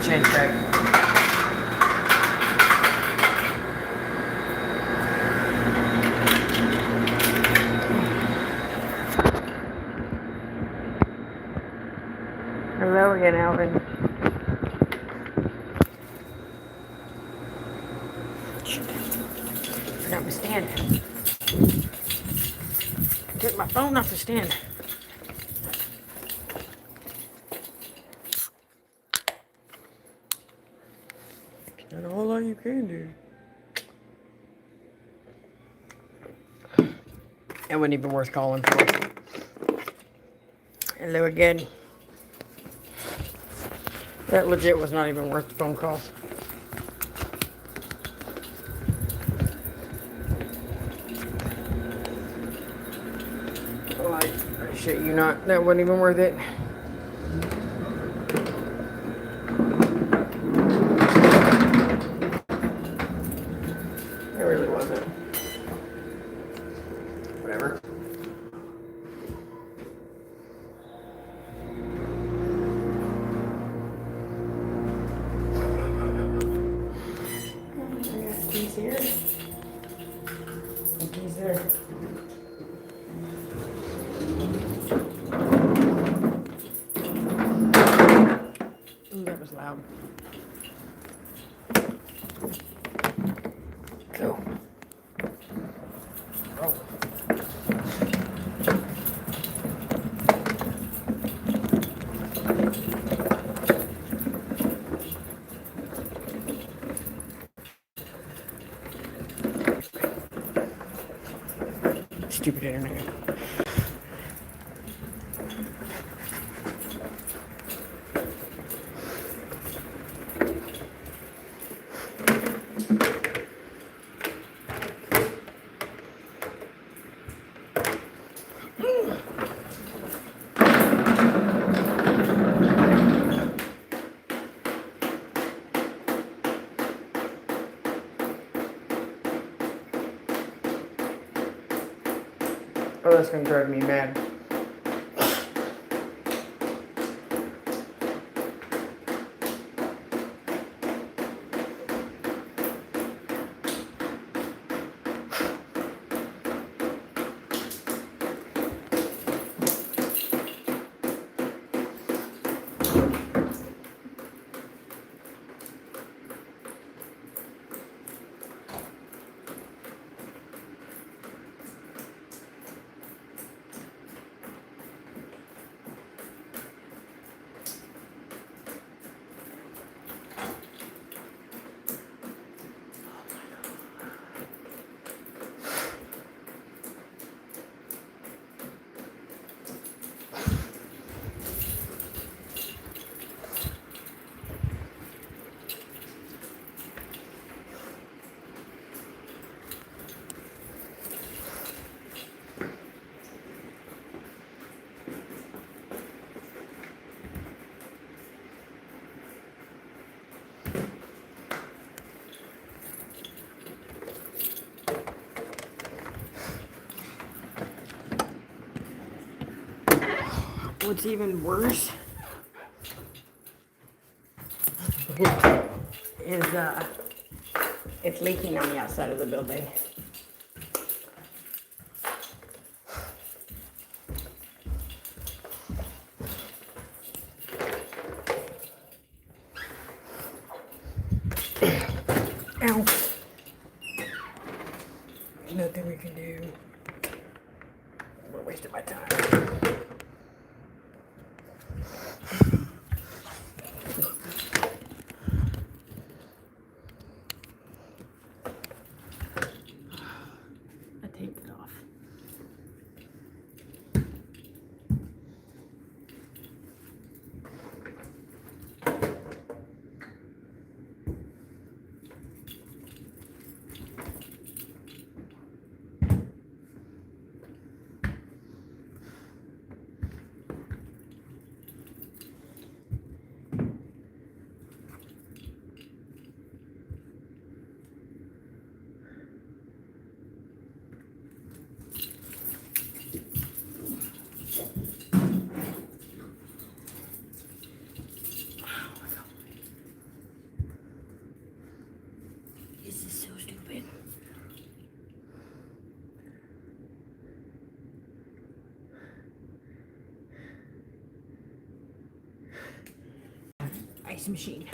change back. Hello again, Alvin. Forgot my stand. Took my phone off the stand. Not a whole lot you can do. It wasn't even worth calling for. Hello again. That legit was not even worth the phone call. Oh, I shit you not. That wasn't even worth it. It really wasn't. Whatever. I got keys here. And keys there. Ooh, that was loud. Go. Roll. Stupid internet. Oh, that's gonna drive me mad. What's even worse is it's leaking on the outside of the building. Ow. Nothing we can do. We're wasting my time. I taped it off. nice machine.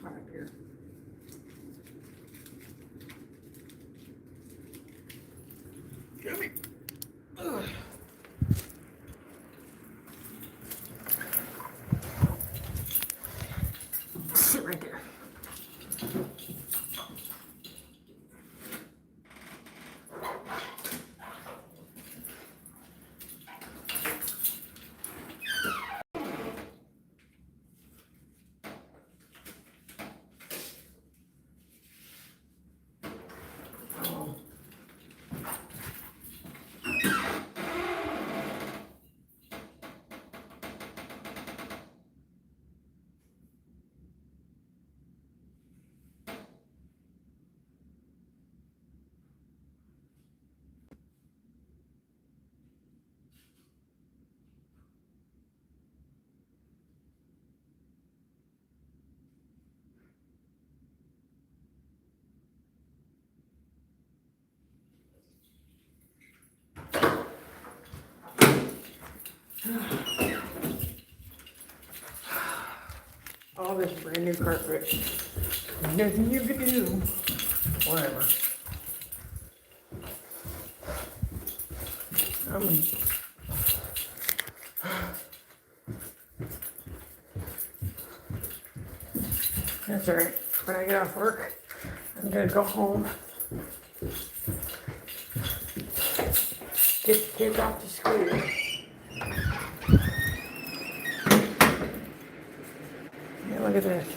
Hot up here. Sit right there. All this brand new carpet. Nothing you can do. Whatever. That's alright. When I get off work, I'm gonna go home. Get the kids off to school. Yeah, look at this.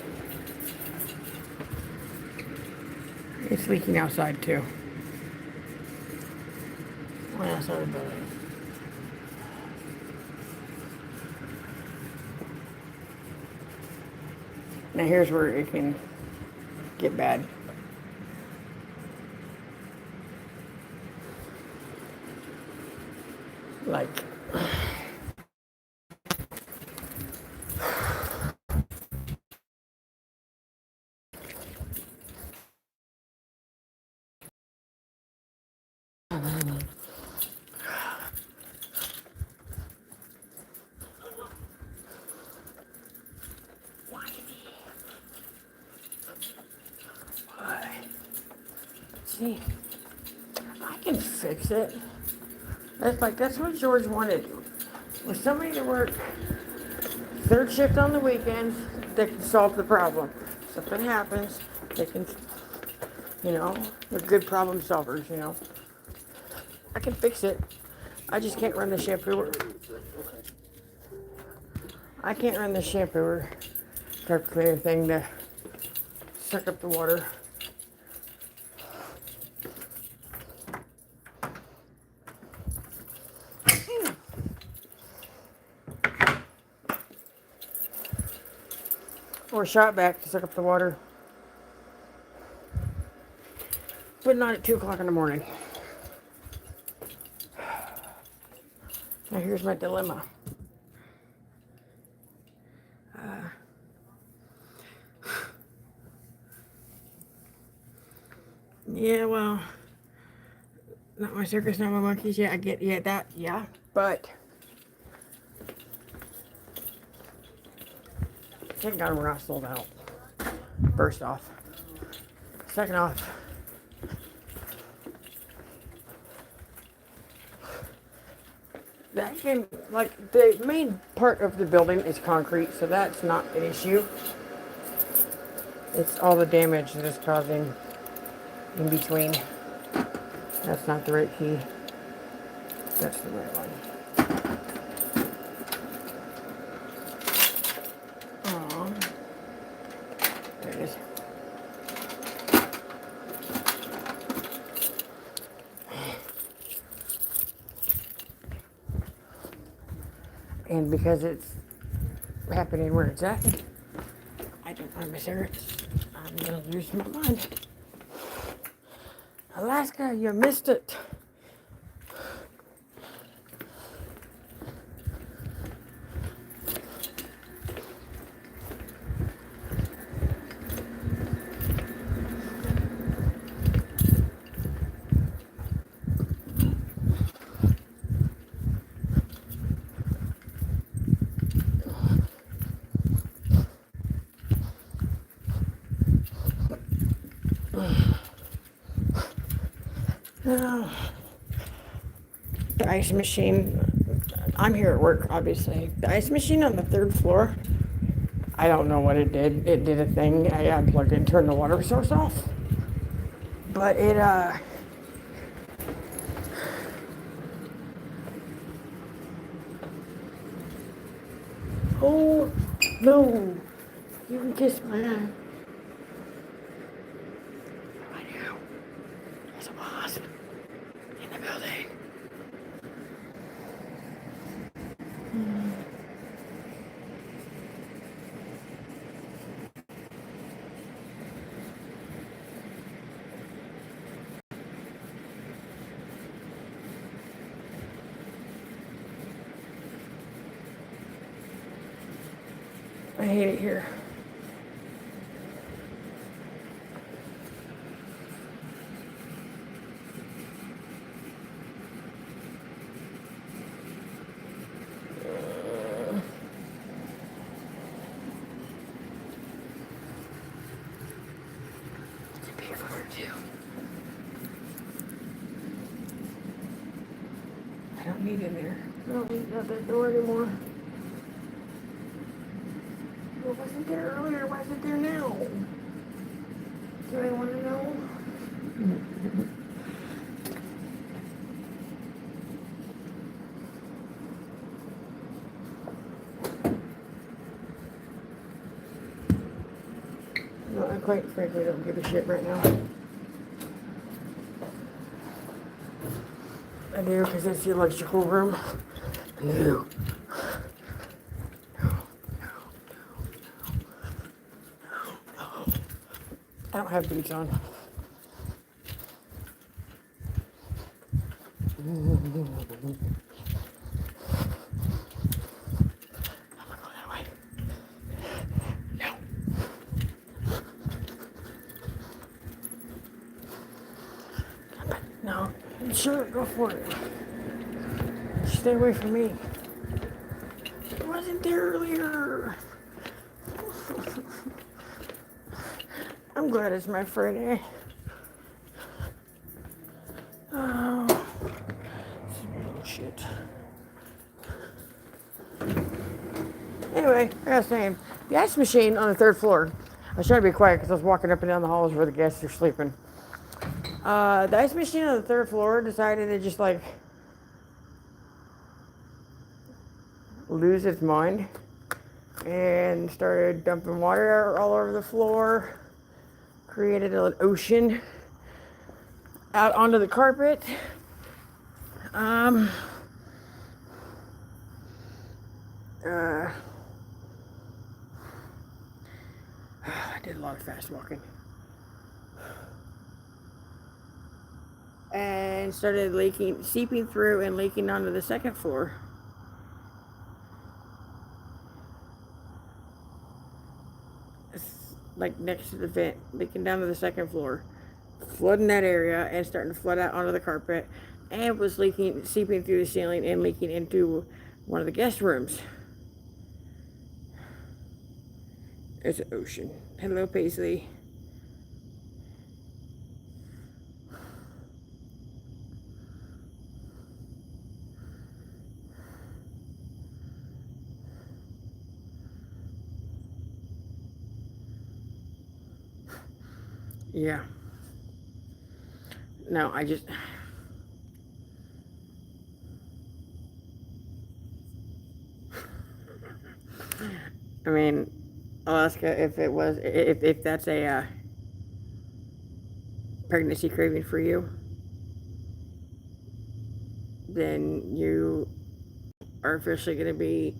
It's leaking outside too. Well, outside the building. Now here's where it can get bad. Like, see, I can fix it. That's what George wanted. With somebody to work third shift on the weekends, they can solve the problem. Something happens, they can, they're good problem solvers, I can fix it. I just can't run the shampooer. I can't run the shampooer carpet cleaner thing to suck up the water. Or shot back to suck up the water. But not at 2 o'clock in the morning. Now here's my dilemma. Yeah, well, not my circus, not my monkeys. Yeah, I get, that, but thank God we're not sold out. First off. Second off, that can, the main part of the building is concrete, so that's not an issue. It's all the damage that it's causing in between. That's not the right key. That's the right one. And because it's happening where it's at, I don't promise her I'm gonna lose my mind. Alaska, you missed it. Now, the ice machine, I'm here at work, obviously. The ice machine on the third floor, I don't know what it did. It did a thing. I unplugged it and turned the water source off. But it, oh, no. You can kiss my hand. I know. There's a wasp in the building. I hate it here. It's a beautiful room too. I don't need it there. I don't need that door anymore. It wasn't there earlier. Why is it there now? Do I want to know? No, I quite frankly don't give a shit right now. I do, because it's the electrical room. No. I don't have boots on. I'm gonna go that way. No. No. Sure, go for it. Stay away from me. It wasn't there earlier. I'm glad it's my Friday. Oh, bullshit. Anyway, I was saying, the ice machine on the third floor. I was trying to be quiet because I was walking up and down the halls where the guests are sleeping. The ice machine on the third floor decided to just like lose its mind and started dumping water all over the floor, created an ocean out onto the carpet. I did a lot of fast walking. And started leaking, seeping through and leaking onto the second floor. It's like next to the vent, leaking down to the second floor, flooding that area and starting to flood out onto the carpet, and was leaking, seeping through the ceiling and leaking into one of the guest rooms. There's an ocean. Hello, Paisley. Yeah. No, I just... I mean, Alaska, if that's a pregnancy craving for you, then you are officially going to be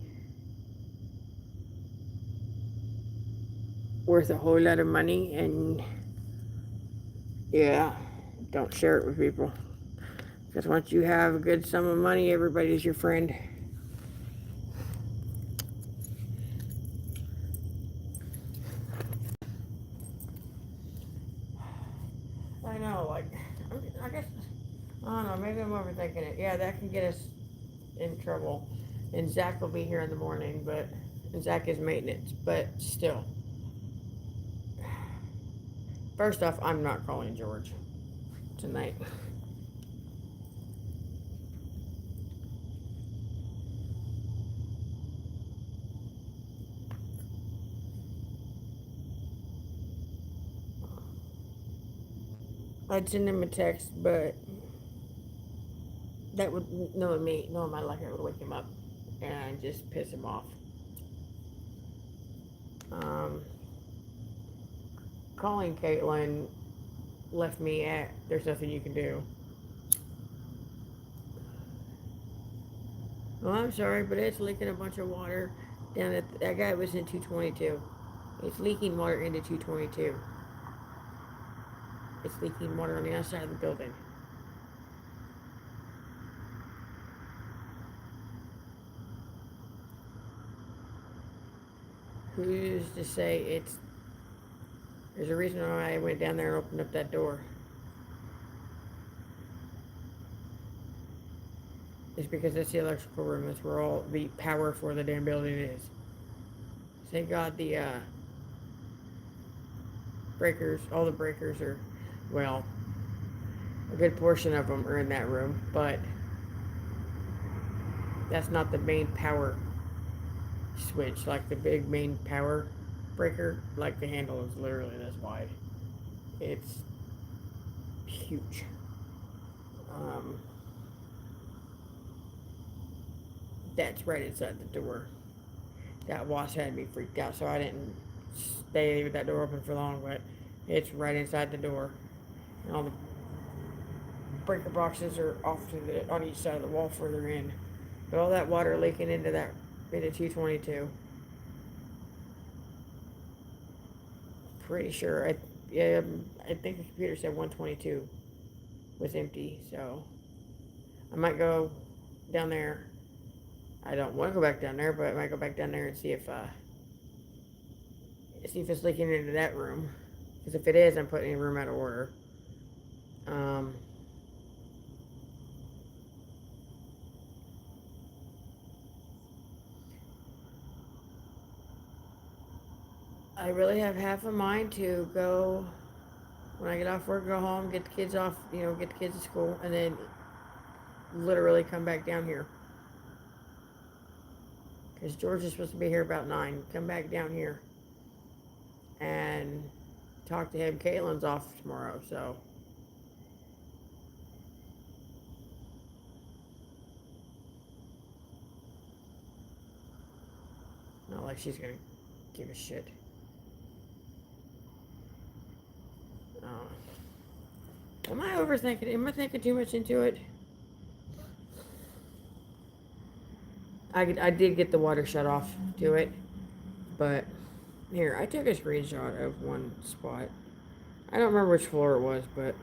worth a whole lot of money, and yeah, don't share it with people. Because once you have a good sum of money, everybody's your friend. I know, like, I guess, I don't know, maybe I'm overthinking it. Yeah, that can get us in trouble. And Zach will be here in the morning, but Zach is maintenance, but still. First off, I'm not calling George tonight. I'd send him a text, but that would, knowing my luck, it would wake him up and just piss him off. Um, Calling Caitlin left me at, there's nothing you can do. Oh, I'm sorry, but it's leaking a bunch of water down at, that guy was in 222. It's leaking water into 222. It's leaking water on the outside of the building. Who's to say it's, there's a reason why I went down there and opened up that door. It's because that's the electrical room. That's where all the power for the damn building is. Thank God the breakers, all the breakers are, well, a good portion of them are in that room, but that's not the main power switch, like the big main power breaker. Like the handle is literally this wide. It's huge. That's right inside the door. That wasp had me freaked out, so I didn't stay with that door open for long, but it's right inside the door. And all the breaker boxes are off to the on each side of the wall further in. But all that water leaking into 222. Pretty sure. I think the computer said 122 was empty, so I might go down there. I don't want to go back down there, but I might go back down there and see if it's leaking into that room. Because if it is, I'm putting a room out of order. I really have half a mind to go, when I get off work, go home, get the kids off, get the kids to school, and then literally come back down here. Because George is supposed to be here about 9. Come back down here and talk to him. Caitlin's off tomorrow, so. Not like she's going to give a shit. Am I overthinking? Am I thinking too much into it? I did get the water shut off to it, but here, I took a screenshot of one spot. I don't remember which floor it was, but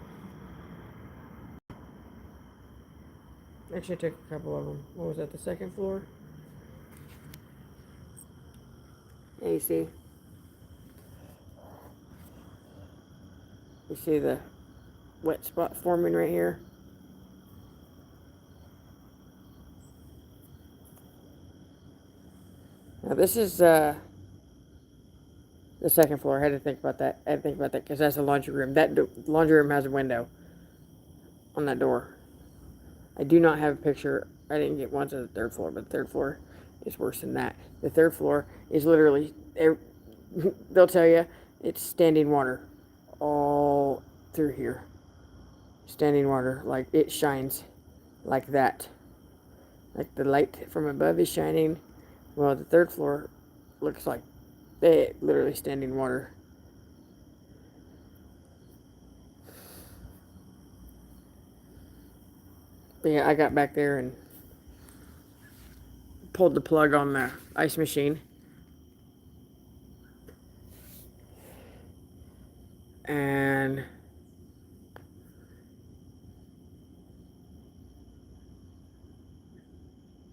actually I took a couple of them. What was that, the second floor? Yeah, you see? You see the wet spot forming right here? Now this is the second floor. I had to think about that. I had to think about that because that's the laundry room. That laundry room has a window on that door. I do not have a picture. I didn't get one to the third floor, but the third floor is worse than that. The third floor is literally, they'll tell you, it's standing water all through here. Standing water, like it shines like that. Like the light from above is shining. Well, the third floor looks like it literally standing water. But yeah, I got back there and pulled the plug on the ice machine. And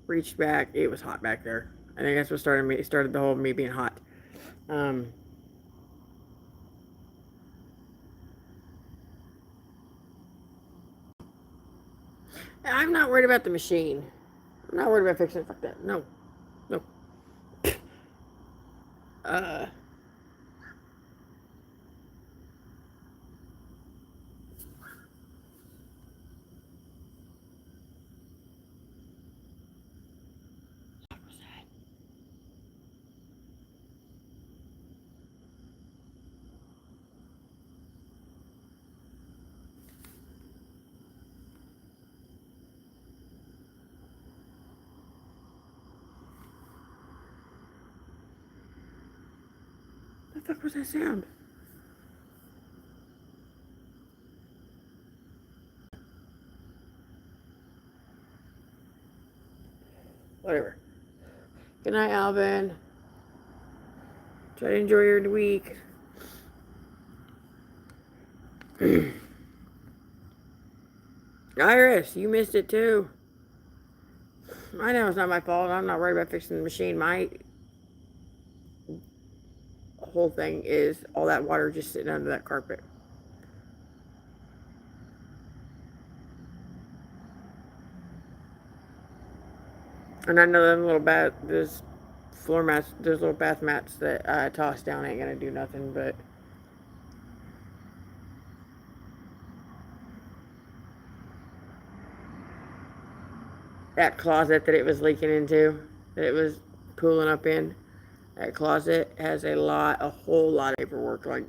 reached back. It was hot back there. I think that's what started the whole me being hot. I'm not worried about the machine. I'm not worried about fixing it. Fuck that. No. No. Uh. What the fuck was that sound? Whatever. Good night, Alvin. Try to enjoy your week. Iris, you missed it too. I know it's not my fault. I'm not worried about fixing the machine. My whole thing is all that water just sitting under that carpet. And I know them little those floor mats, those little bath mats that I tossed down ain't gonna do nothing, but that closet that it was leaking into, that it was pooling up in, that closet has a whole lot of paperwork. Like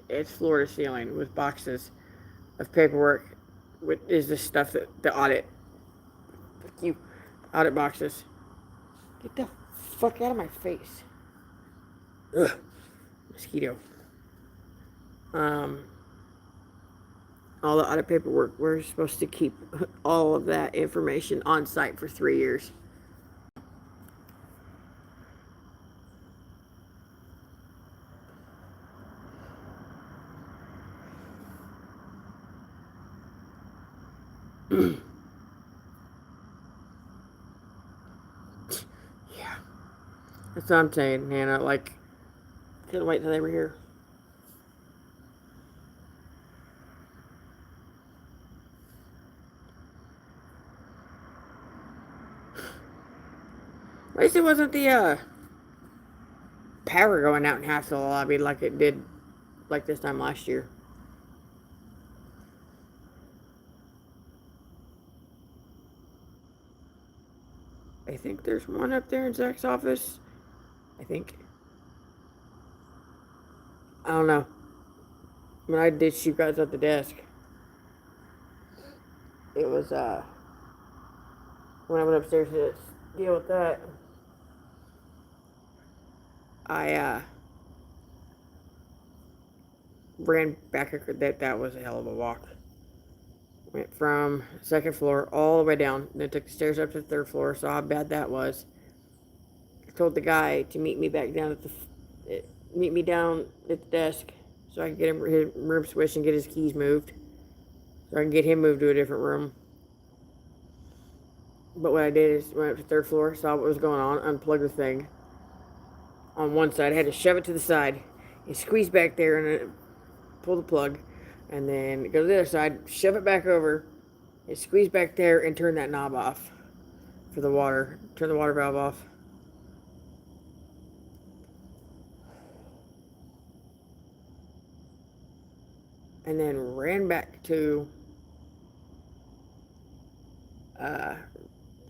it's floor to ceiling with boxes of paperwork. Is the stuff that the audit, audit boxes. Get the fuck out of my face. Ugh. Mosquito. All the audit paperwork. We're supposed to keep all of that information on site for 3 years. Yeah. That's what I'm saying, Hannah. Like, couldn't wait till they were here. At least it wasn't the power going out in half the lobby like it did like this time last year. I think there's one up there in Zach's office. I think. I don't know. When I ditched you guys at the desk, it was when I went upstairs to deal with that, I ran back. That was a hell of a walk. Went from second floor all the way down, then took the stairs up to the third floor. Saw how bad that was. I told the guy to meet me back down meet me down at the desk so I can get him his room switched and get his keys moved, so I can get him moved to a different room. But what I did is went up to the third floor, saw what was going on, unplugged the thing on one side. I had to shove it to the side and squeeze back there and pull the plug, and then go to the other side, shove it back over, and squeeze back there and turn that knob off for the water. Turn the water valve off. And then ran back to I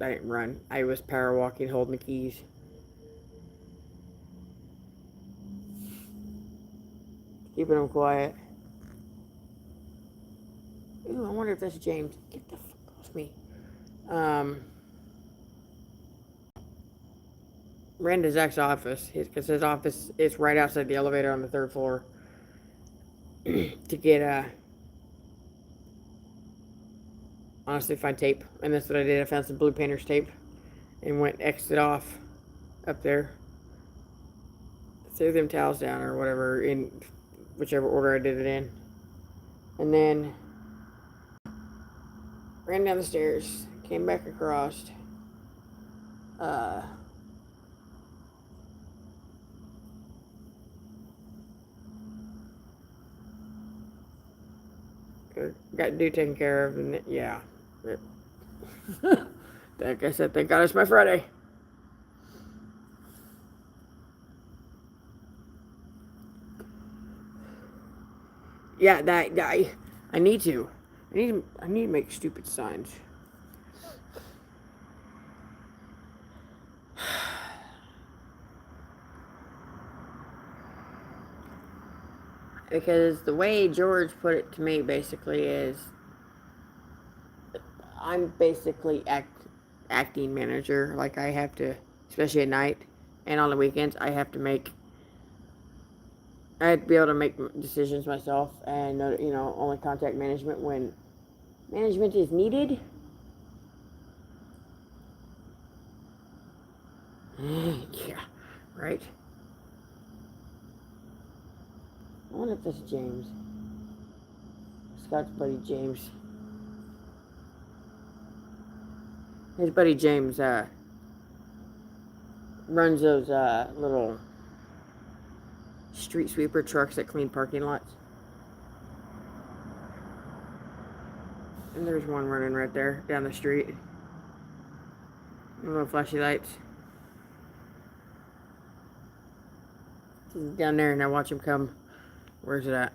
didn't run. I was power walking, holding the keys. Keeping them quiet. Ooh, I wonder if that's James. Get the fuck off me. Ran to Zach's office, because his office is right outside the elevator on the third floor, to get honestly find tape. And that's what I did. I found some blue painter's tape and went exit off up there. Threw them towels down or whatever in whichever order I did it in. And then ran down the stairs, came back across. Got do taken care of, and yeah. Like I said, thank God it's my Friday. Yeah, I need to. I need to make stupid signs. Because the way George put it to me basically is I'm basically acting manager. Like I have to, especially at night and on the weekends, I have to be able to make decisions myself and, only contact management when management is needed. Yeah, right. I wonder if this is James. Scott's buddy James. His buddy James runs those little street sweeper trucks that clean parking lots. And there's one running right there down the street. Little flashy lights. He's down there and I watch him come. Where's it at?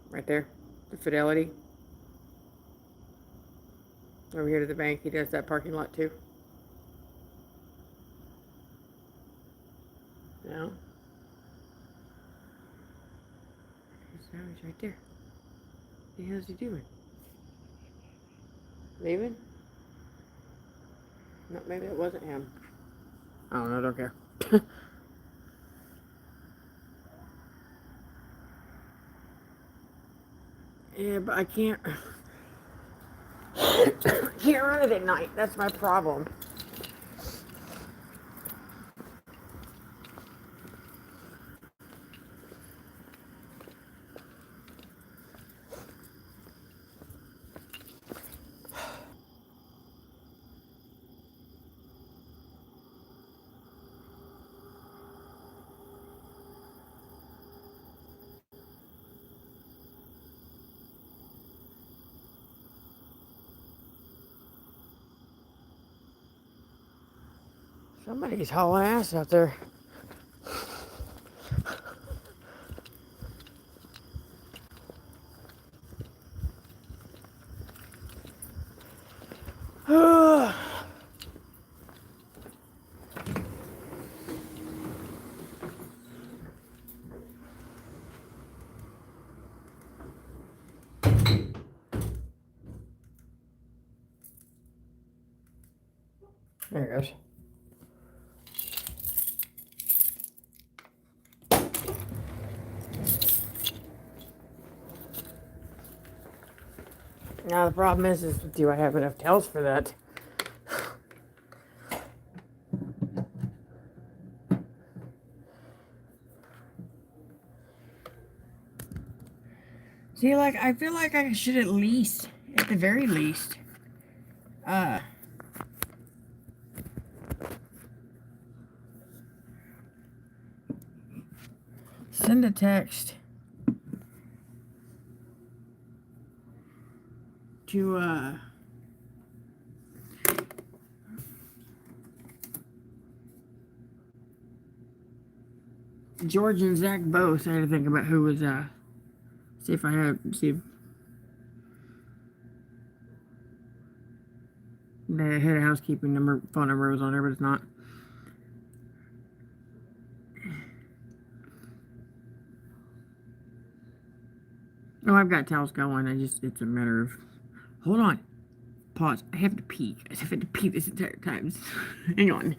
Right there. The Fidelity. Over here to the bank. He does that parking lot too. No. He's right there. What the hell is he doing? Leaving? No, maybe it wasn't him. I don't know, I don't care. Yeah, but I can't run it at night. That's my problem. Somebody's hauling ass out there. There it goes. Now the problem is do I have enough towels for that? See, like, I feel like I should at the very least, send a text to, George and Zach both. I had to think about who was, see if the head of housekeeping phone number was on there, but it's not. Oh, I've got towels going. It's a matter of, hold on. Pause. I have to pee. I've had to pee this entire time. Hang on.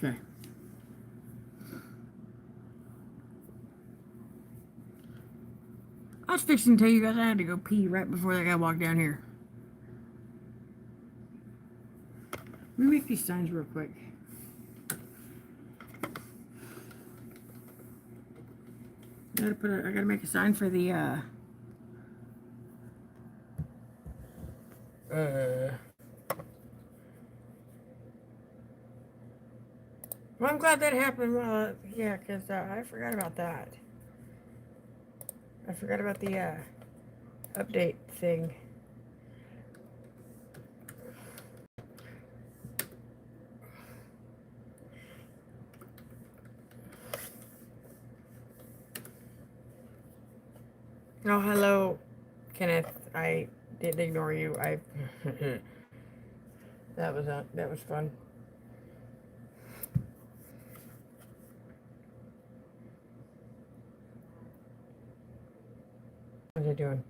Okay. I was fixing to tell you guys I had to go pee right before that guy walked down here. Let me make these signs real quick. I gotta make a sign for the well, I'm glad that happened. Yeah, because I forgot about that. I forgot about the update thing. Oh, hello, Kenneth. I didn't ignore you. That was fun. What are you doing?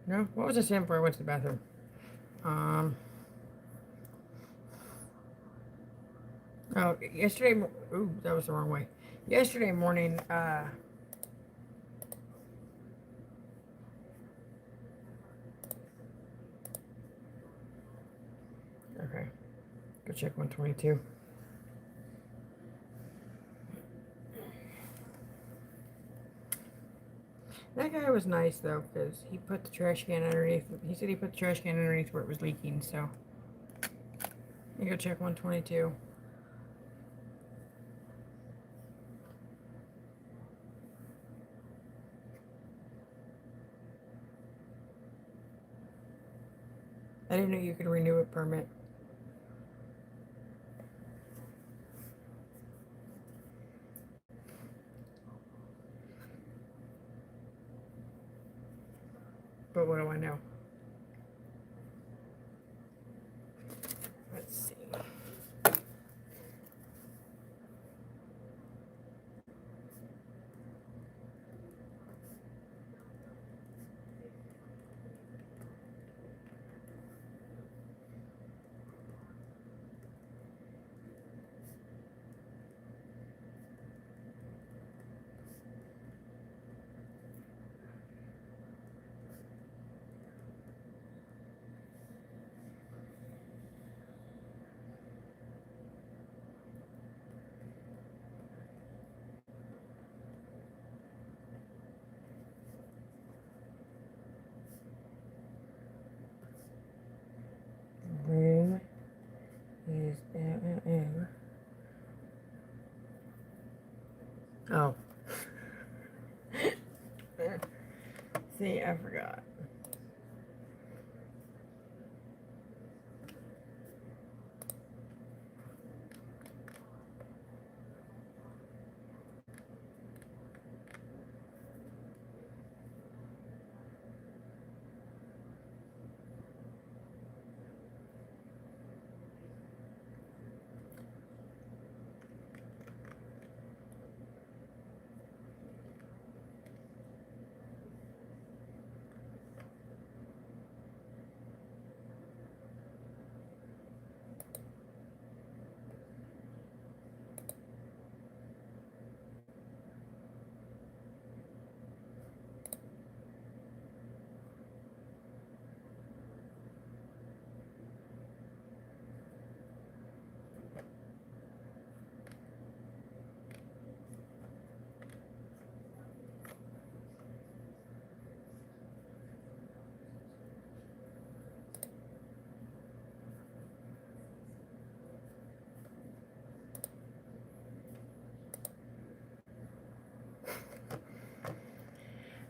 No? What was I saying before I went to the bathroom? Oh, yesterday. Ooh, that was the wrong way. Yesterday morning. Okay. Go check 122. That guy was nice though, because he put the trash can underneath. He said he put the trash can underneath where it was leaking. So you go check 122. I didn't know you could renew a permit. But what do I know? Let's see. Room is Oh. See, I forgot.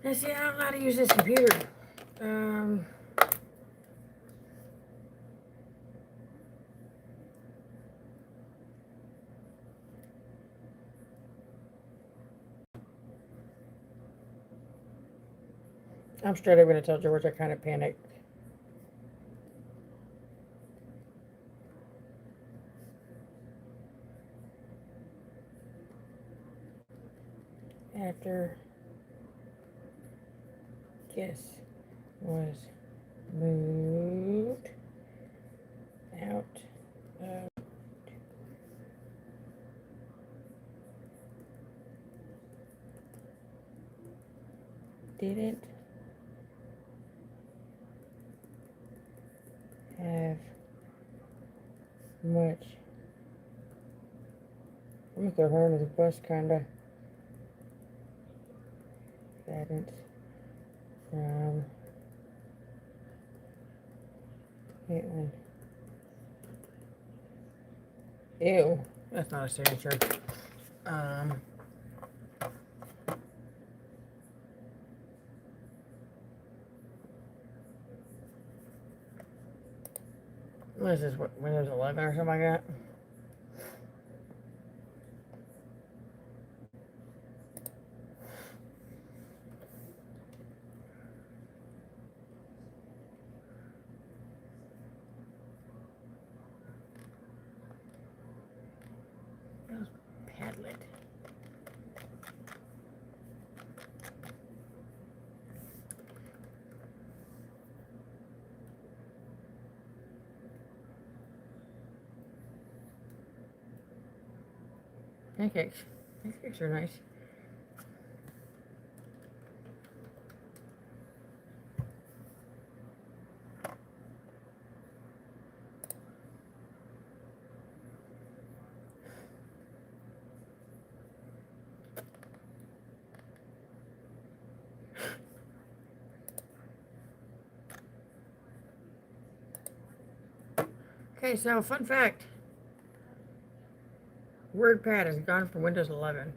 Now, see, I don't know how to use this computer. I'm straight up going to tell George I kind of panicked. After This was moved out of didn't have much. I'm gonna throw her under the bus, kinda. Guidance from Caitlin. Ew, that's not a signature. What is this? What, Windows 11 or something like that? Padlet. Pancakes. Pancakes are nice. Okay, so fun fact. WordPad is gone from Windows 11.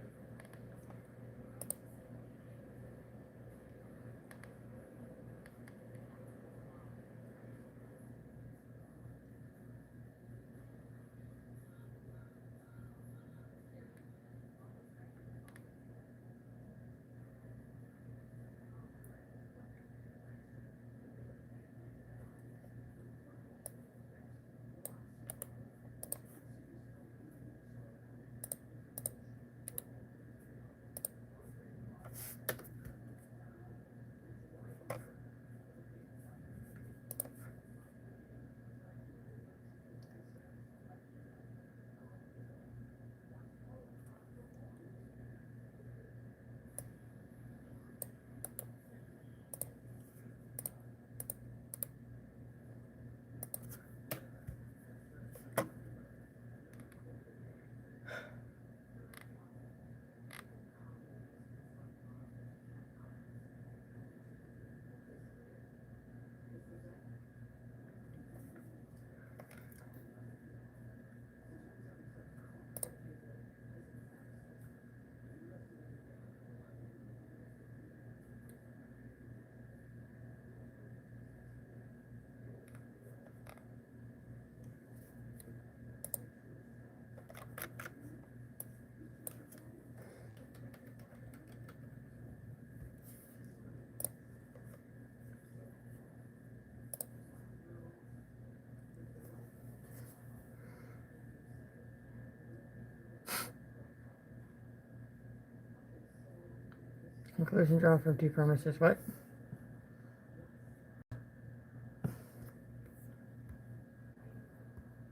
Conclusion drawn from two premises. What?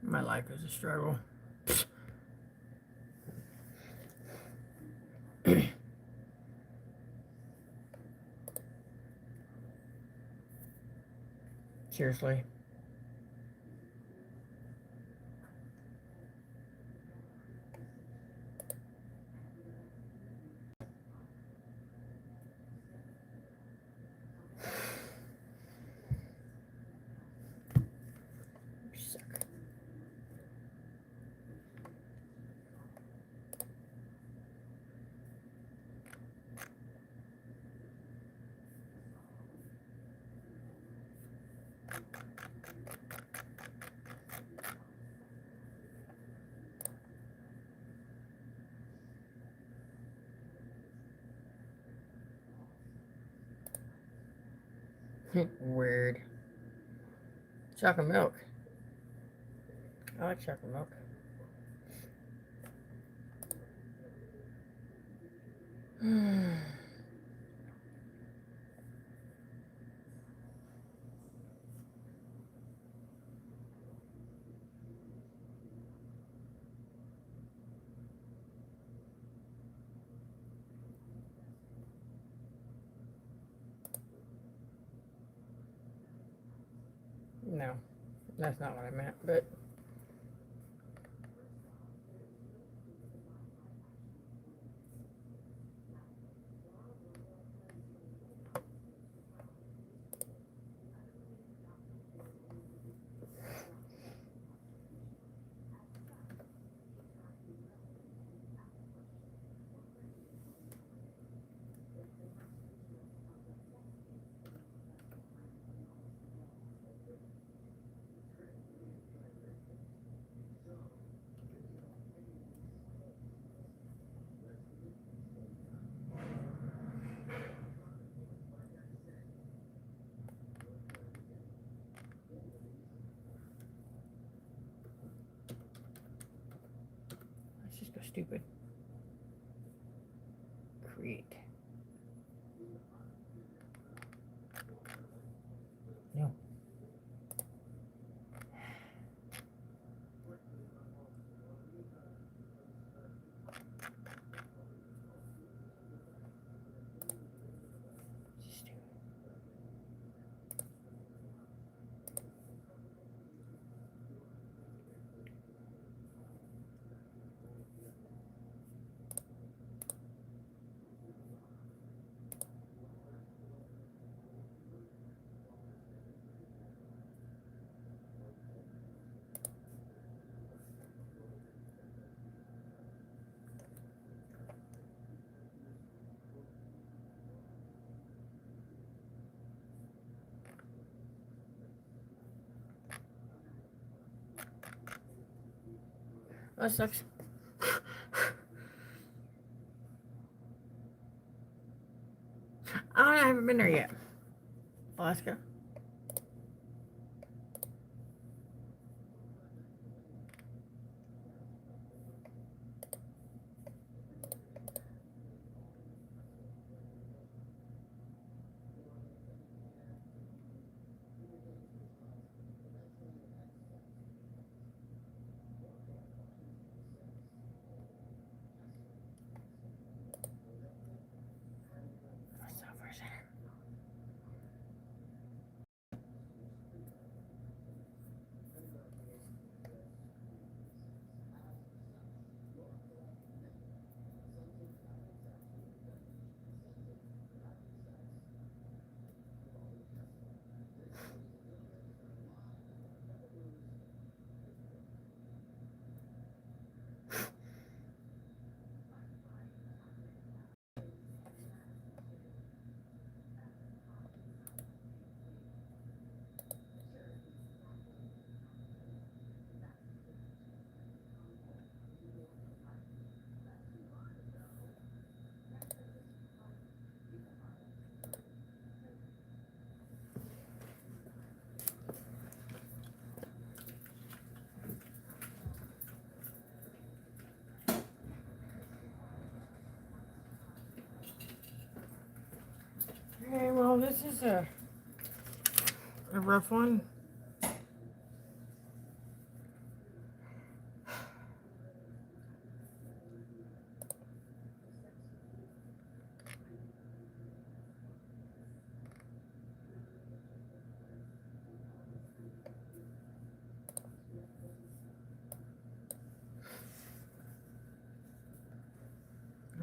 My life is a struggle. Seriously. Suck. Weird. Chocolate milk. I like chocolate milk. No, that's not what I meant, but. Let's just go stupid. Create. No. Just do it. That sucks. I haven't been there yet. Alaska. Software center. Okay, well, this is a rough one.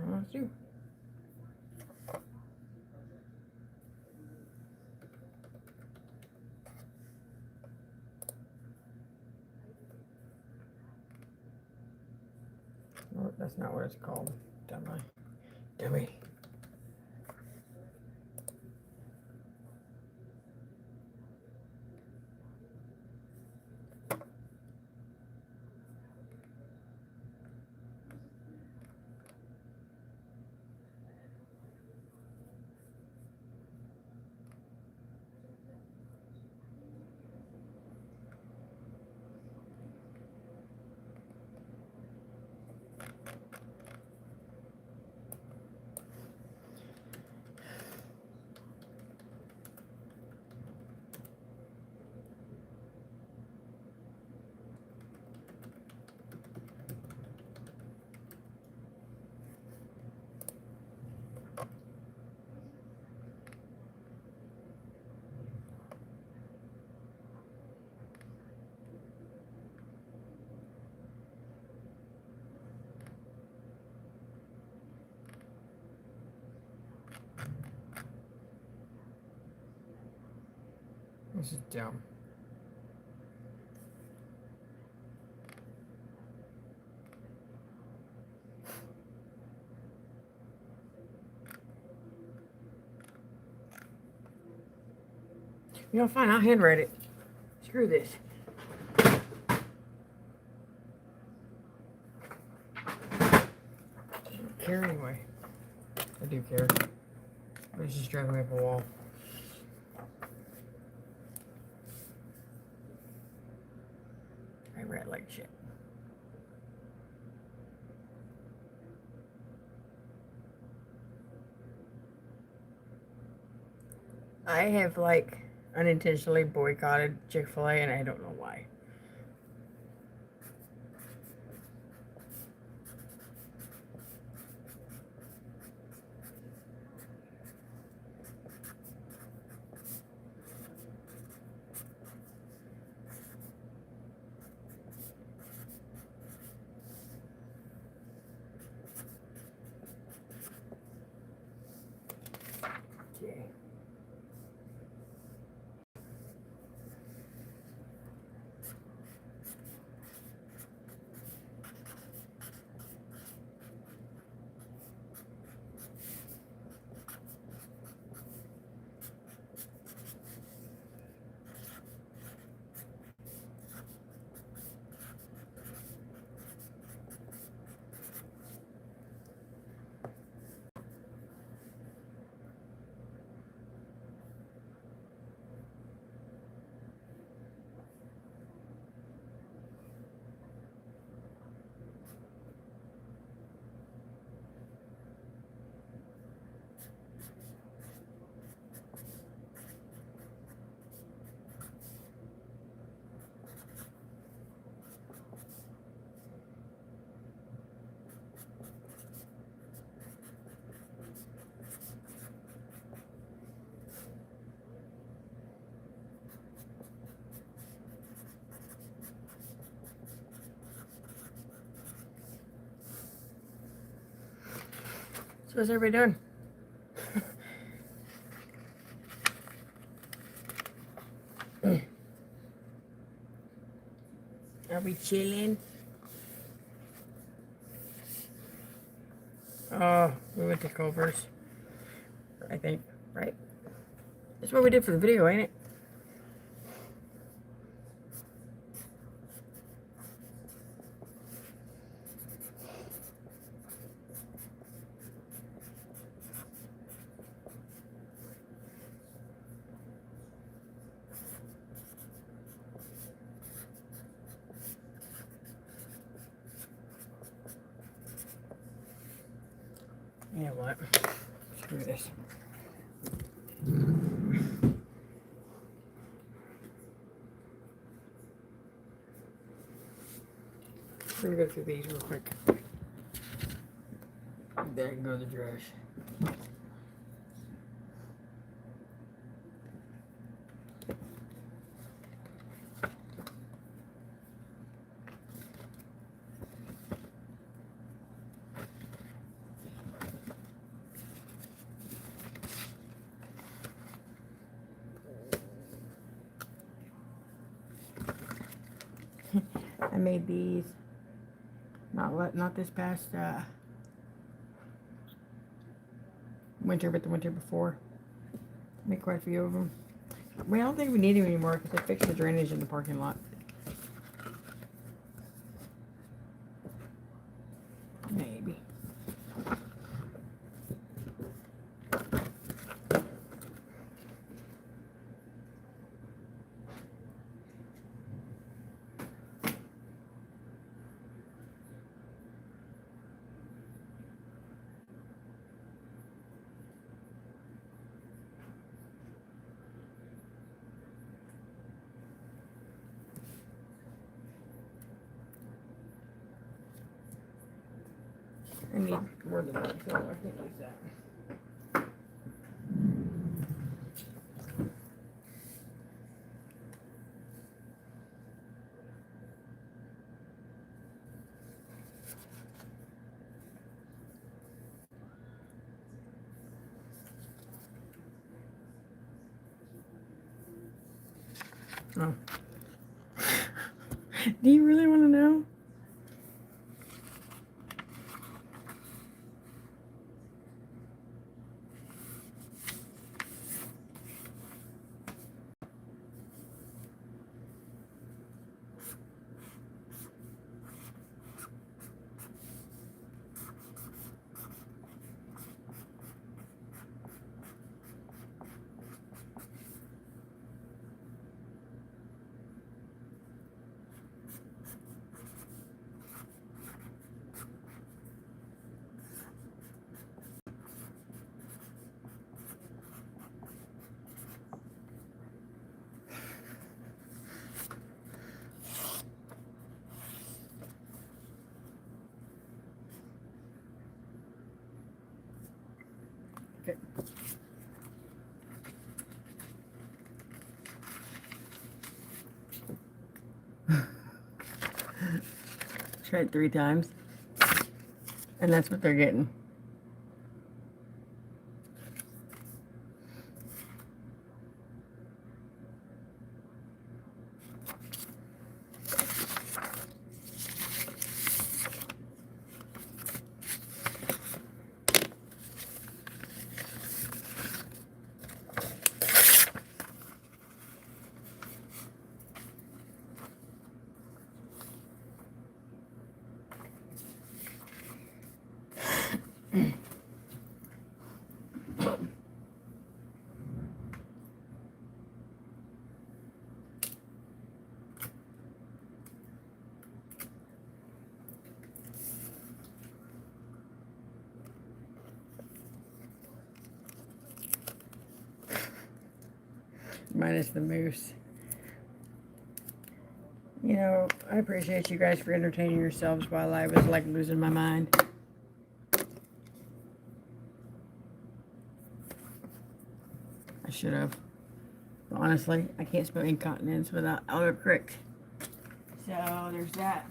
Let's do. No, that's not what it's called. Dummy. Dummy. This is dumb. You know, fine, I'll handwrite it. Screw this. I don't care anyway. I do care. But it's just driving me up a wall. I read like shit. I have like unintentionally boycotted Chick-fil-A and I don't know why. Okay. So what's everybody doing? Are we chilling? Oh, we went to Culver's. I think, right? That's what we did for the video, ain't it? You know what? Screw this. We're gonna go through these real quick. There can go the trash. I made these not this past winter, but the winter before. Made quite a few of them. I don't think we need them anymore because I fixed the drainage in the parking lot. Maybe. I need more than that, so I can't use that. Oh. Do you really want to know? Okay. Tried 3 times, and that's what they're getting. Minus the moose. You know, I appreciate you guys for entertaining yourselves while I was like losing my mind. I should have. Honestly, I can't spell incontinence without Elder Crick. So there's that.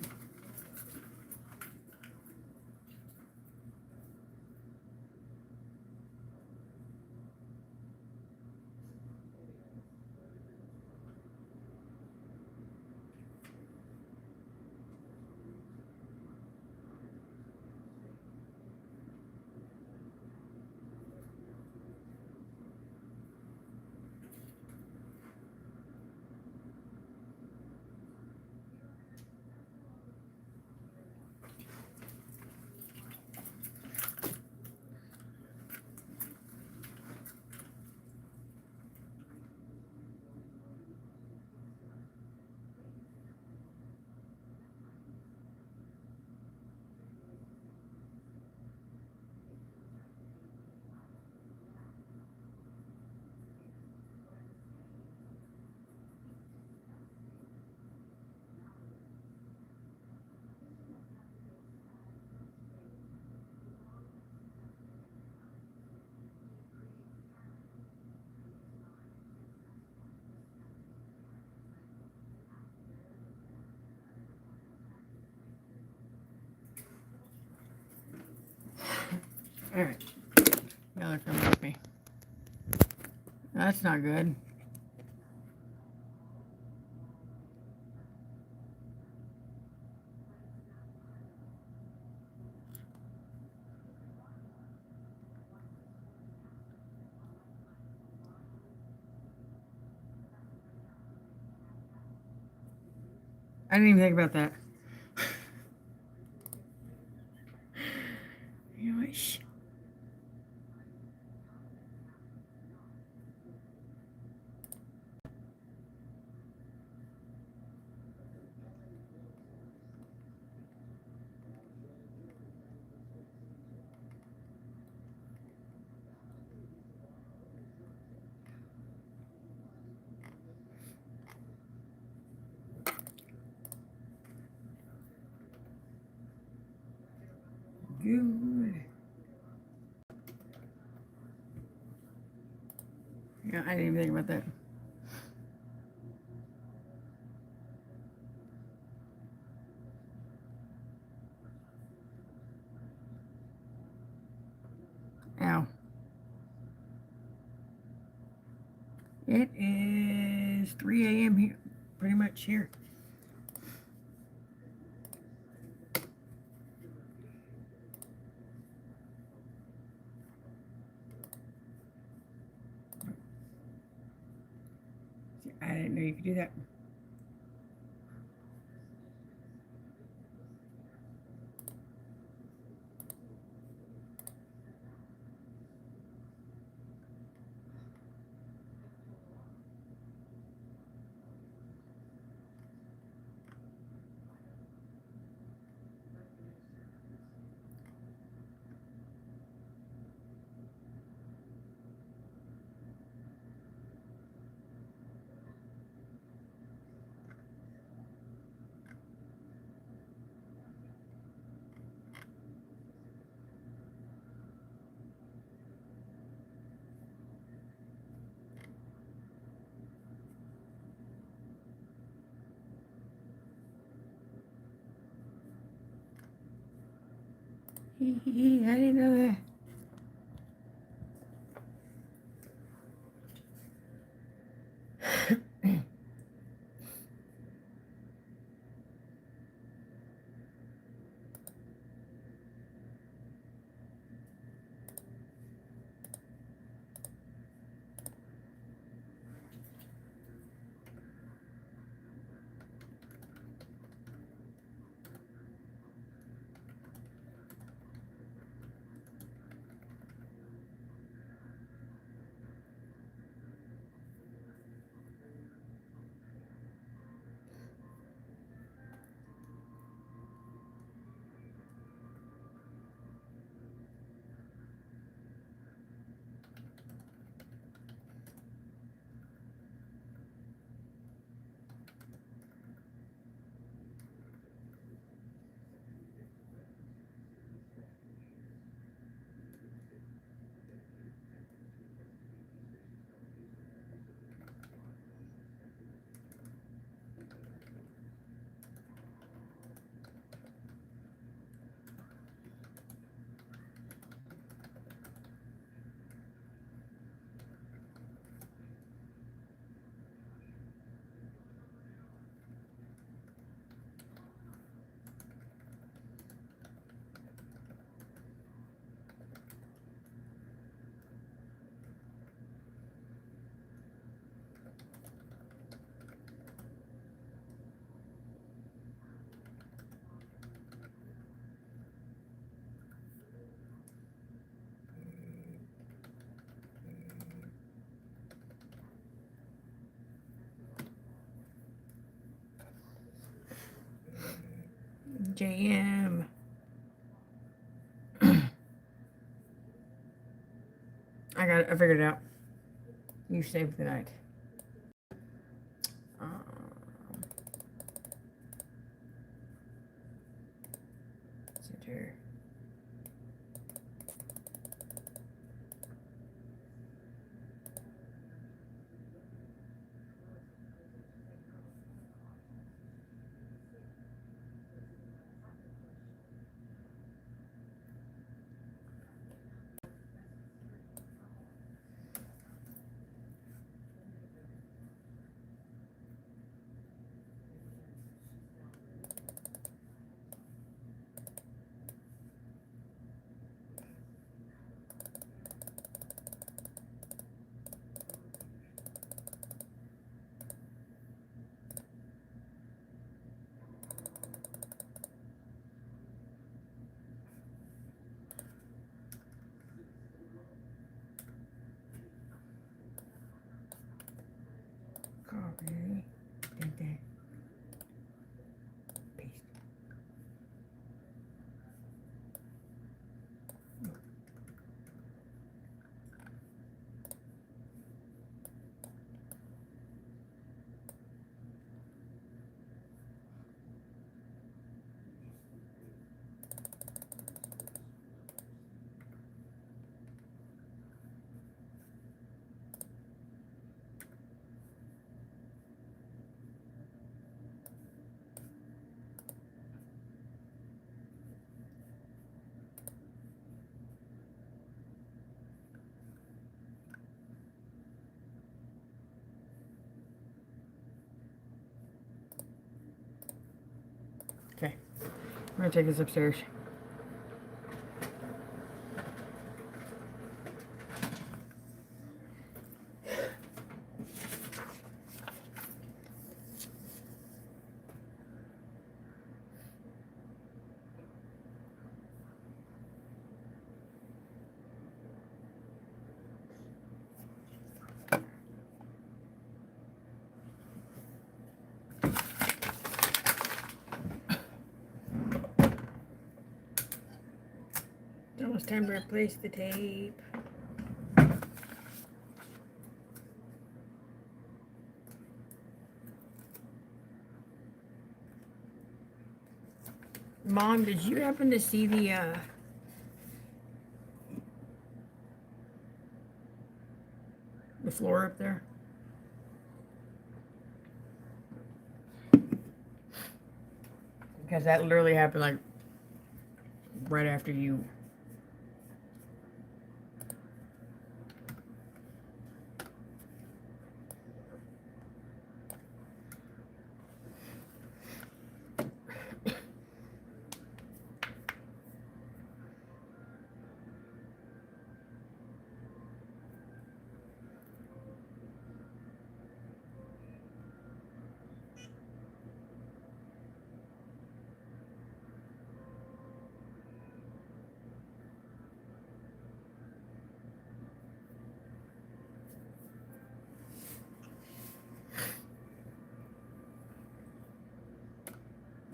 Alright. Now they're coming with me. That's not good. I didn't even think about that. You know what? Good. Yeah, I didn't even think about that. Ow. It is is 3 a.m. here, pretty much here. I didn't know you could do that. I didn't know that. JM. I figured it out. You saved the night. Center. Copy. Then paste. gonna take this upstairs. It's almost time to replace the tape. Mom, did you happen to see the floor up there? Because that literally happened like right after you.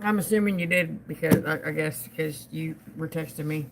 I'm assuming you did because I guess because you were texting me.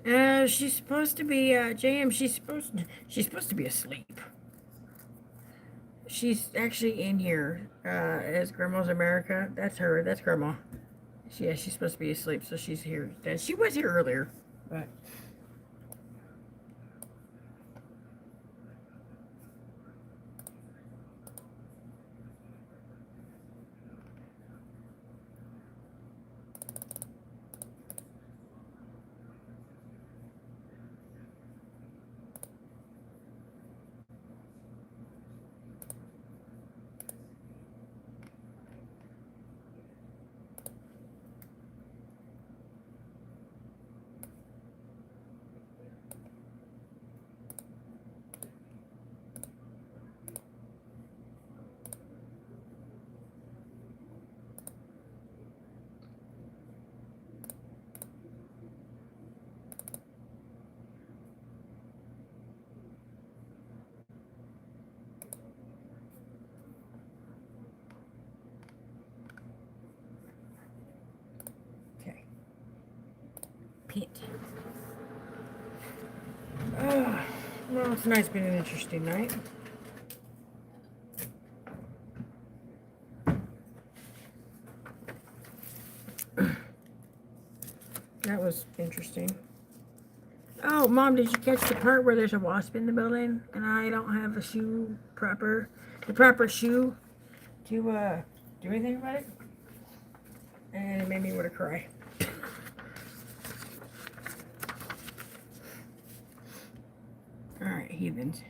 Uh, she's supposed to be JM. She's supposed to be asleep. She's actually in here as Grandma's America. That's her. That's Grandma. Yeah, she's supposed to be asleep, so she's here. She was here earlier, but can't. Well, it's nice being an interesting night. That was interesting. Oh, Mom, did you catch the part where there's a wasp in the building and I don't have the proper shoe to do anything about it? And it made me want to cry. Alright, heathens.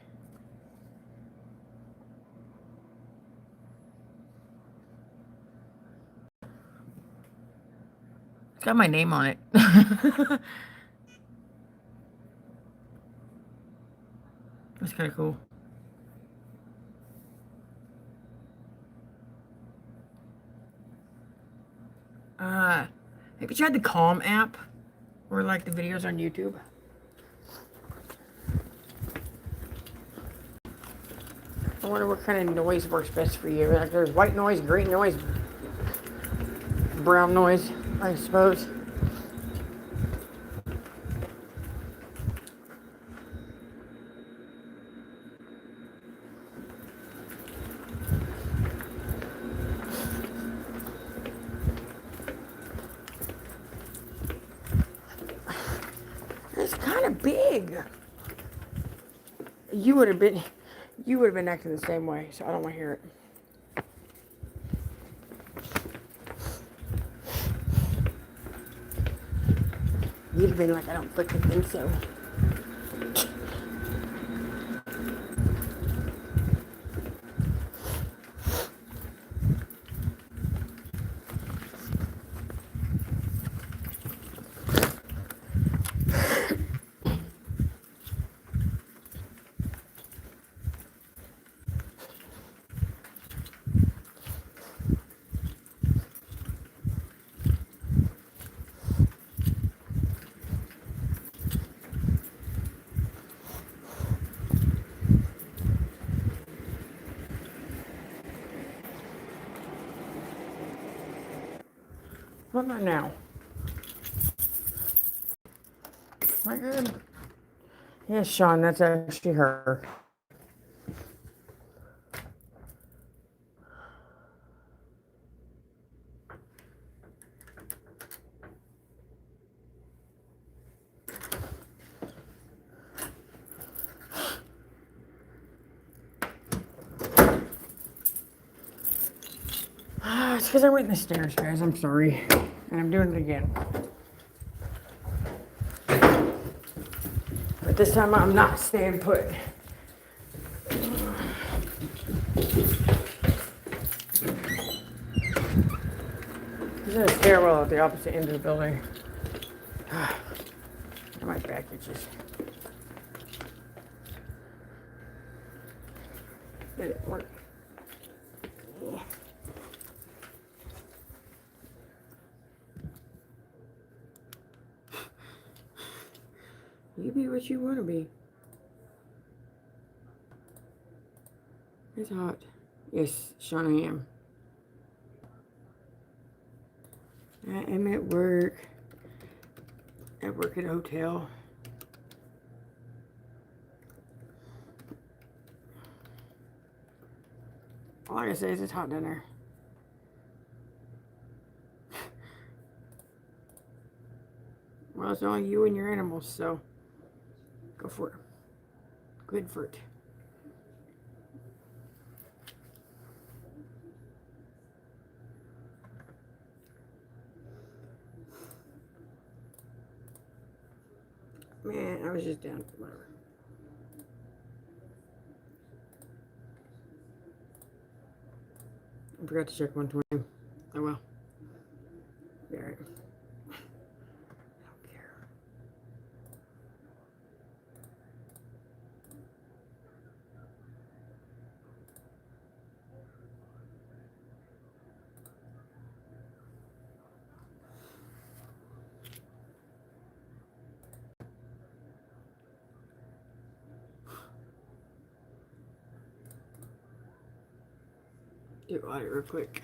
It's got my name on it. That's kind of cool. Have you tried the Calm app? Or like the videos on YouTube? I wonder what kind of noise works best for you. Like there's white noise, green noise, brown noise, I suppose. It's kind of big. You would have been acting the same way, so I don't want to hear it. You'd have been like, I don't fucking think so. What about now? Am I good? Yes, Sean, that's actually her. It's because I went in the stairs, guys. I'm sorry. And I'm doing it again. But this time I'm not staying put. There's a stairwell at the opposite end of the building. My back itches. Did it work? Yeah. You be what you want to be. It's hot. Yes, Sean, I am. I am at work. I work at a hotel. All I can say is it's hot down there. Well, it's only you and your animals, so go for it. Good for it. Man, I was just down. Whatever. I forgot to check 120. Oh well. Be alright. I don't care. Do audit real quick.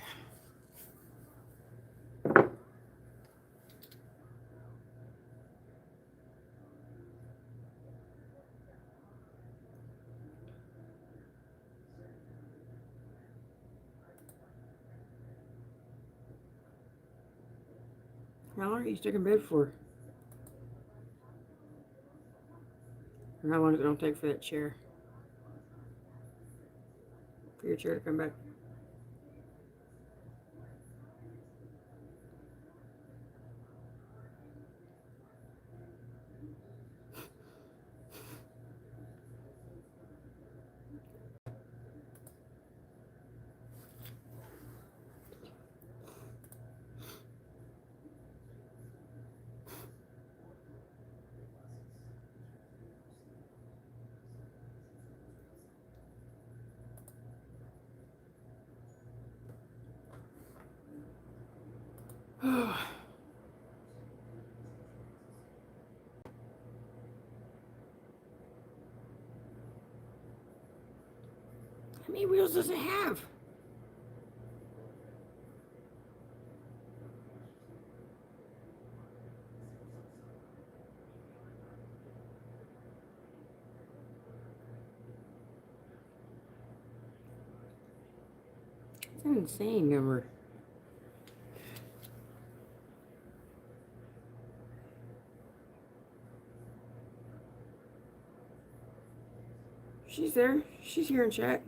How long are you stuck in bed for? And how long is it going to take for that chair? For your chair to come back? How many wheels does it have? It's an insane number. She's there. She's here in chat.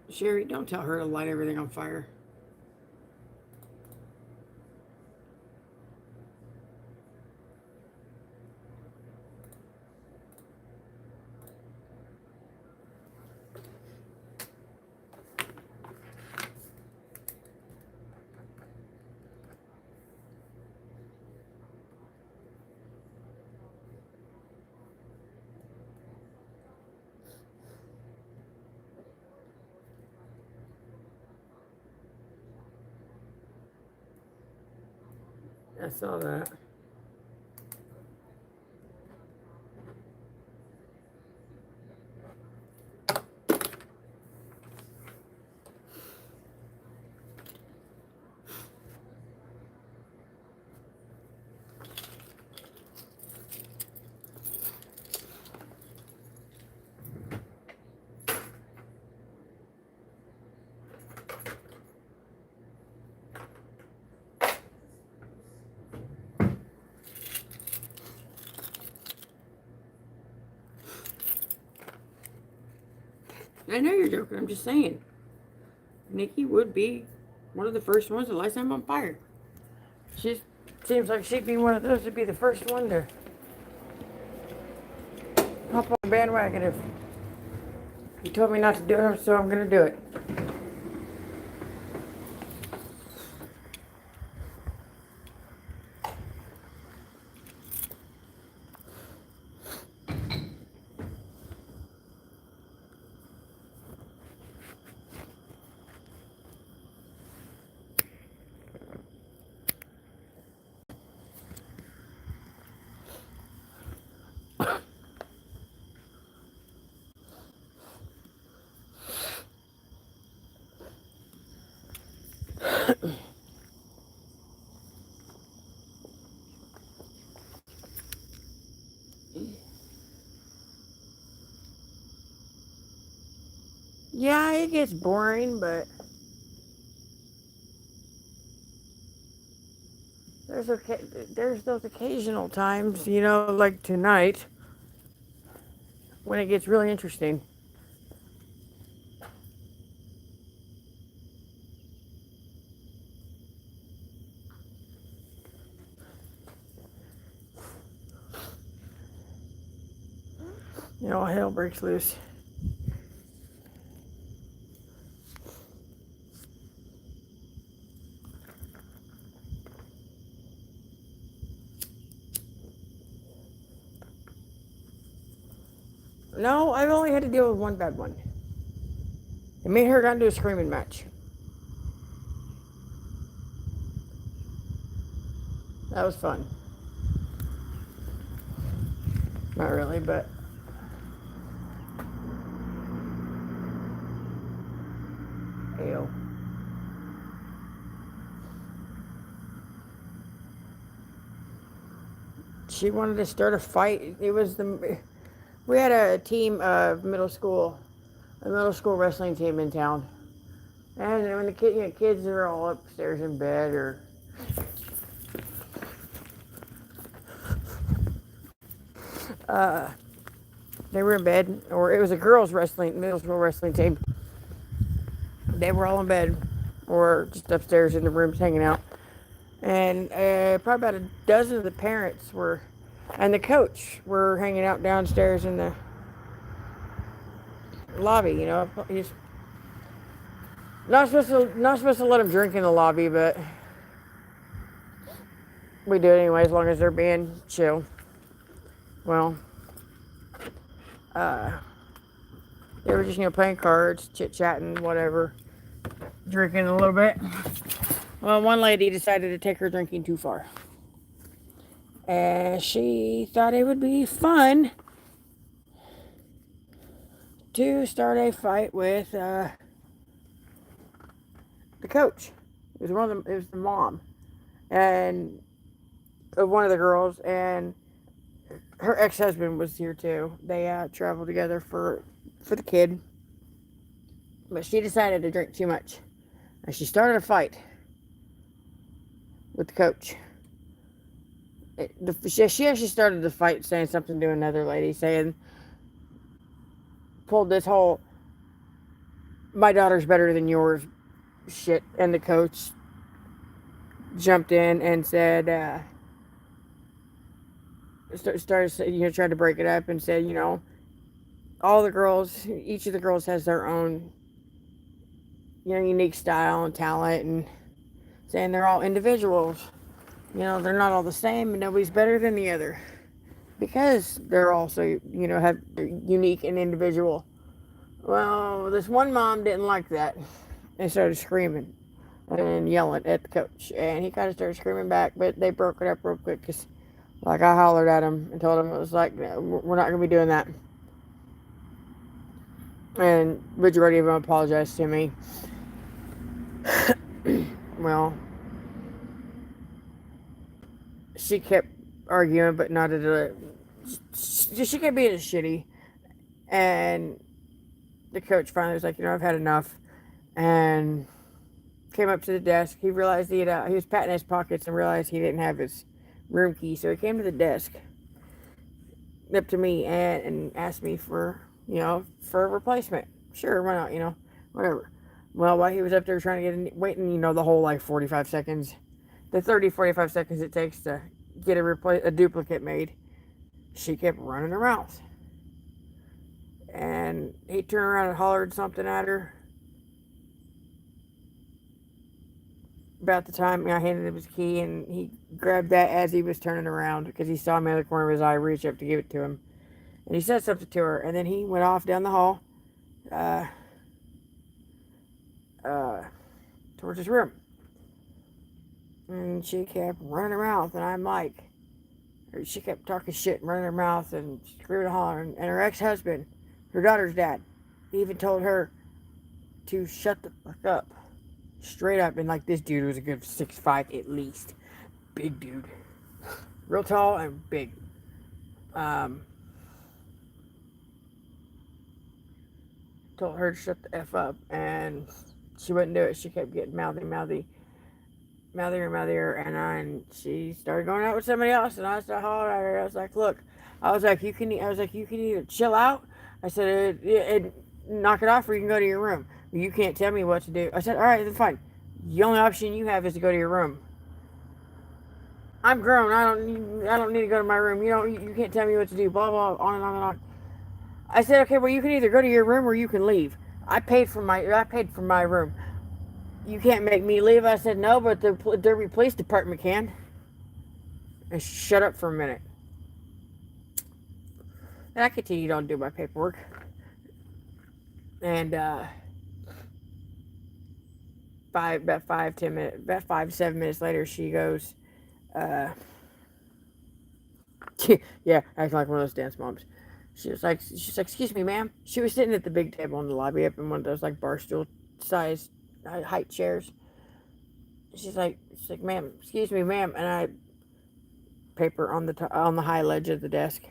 Sherry, don't tell her to light everything on fire. I saw that. I know you're joking. I'm just saying. Nikki would be one of the first ones to light them on fire. She seems like she'd be one of those to be the first one to hop on the bandwagon if you told me not to do it, so I'm going to do it. Yeah, it gets boring, but there's those occasional times, like tonight, when it gets really interesting. All hell breaks loose. No, I've only had to deal with one bad one. It made her got into a screaming match. That was fun. Not really, but ew. She wanted to start a fight. We had a team of a middle school wrestling team in town. And when kids are all upstairs in bed or uh, they were in bed, or it was a middle school wrestling team. They were all in bed or just upstairs in the rooms hanging out. And probably about a dozen of the parents and the coach were hanging out downstairs in the lobby. He's not supposed to let them drink in the lobby, but we do it anyway as long as they're being chill. Well, they were just playing cards, chit chatting, whatever, drinking a little bit. Well, one lady decided to take her drinking too far. And she thought it would be fun to start a fight with the coach. It was the mom and of one of the girls, and her ex-husband was here too. They traveled together for the kid, but she decided to drink too much, and she started a fight with the coach. She actually started the fight saying something to another lady, pulled this whole "my daughter's better than yours" shit, and the coach jumped in and said, started, tried to break it up and said, each of the girls has their own, unique style and talent, and saying they're all individuals. They're not all the same, and nobody's better than the other because they're also, they're unique and individual. Well, this one mom didn't like that and started screaming and yelling at the coach, and he kind of started screaming back, but they broke it up real quick because, I hollered at him and told him it was like, no, we're not going to be doing that. And majority of them apologized to me. Well, she kept arguing, but not at a. She kept being shitty, and the coach finally was like, I've had enough, and came up to the desk. He realized he was patting his pockets and realized he didn't have his room key, so he came to the desk, up to me, and asked me for a replacement. Sure, why not? Whatever. Well, while he was up there trying to waiting, the whole 45 seconds, the 45 seconds it takes to get a duplicate made, she kept running her mouth. And he turned around and hollered something at her. About the time I handed him his key, and he grabbed that as he was turning around because he saw me in the corner of his eye reach up to give it to him. And he said something to her, and then he went off down the hall towards his room. And she kept running her mouth, and she kept talking shit and running her mouth and screaming and hollering. And her ex-husband, her daughter's dad, even told her to shut the fuck up. Straight up. And this dude was a good 6'5" at least. Big dude. Real tall and big. Told her to shut the F up, and she wouldn't do it. She kept getting mouthier, and she started going out with somebody else, and I started hollering at her. I was like, look, you can either chill out. I said, knock it off, or you can go to your room. You can't tell me what to do. I said, all right, then fine. The only option you have is to go to your room. I'm grown. I don't need to go to my room. You can't tell me what to do. Blah blah, on and on and on. I said, okay, well, you can either go to your room or you can leave. I paid for my room. You can't make me leave. I said, no, but the Derby Police Department can. And shut up for a minute. And I continued on to do my paperwork. And about 5 to 7 minutes later, she goes, yeah, acting like one of those dance moms. She's like, excuse me, ma'am. She was sitting at the big table in the lobby up in one of those bar stool size height chairs. She's like, ma'am, excuse me, ma'am. And paper on the high ledge of the desk,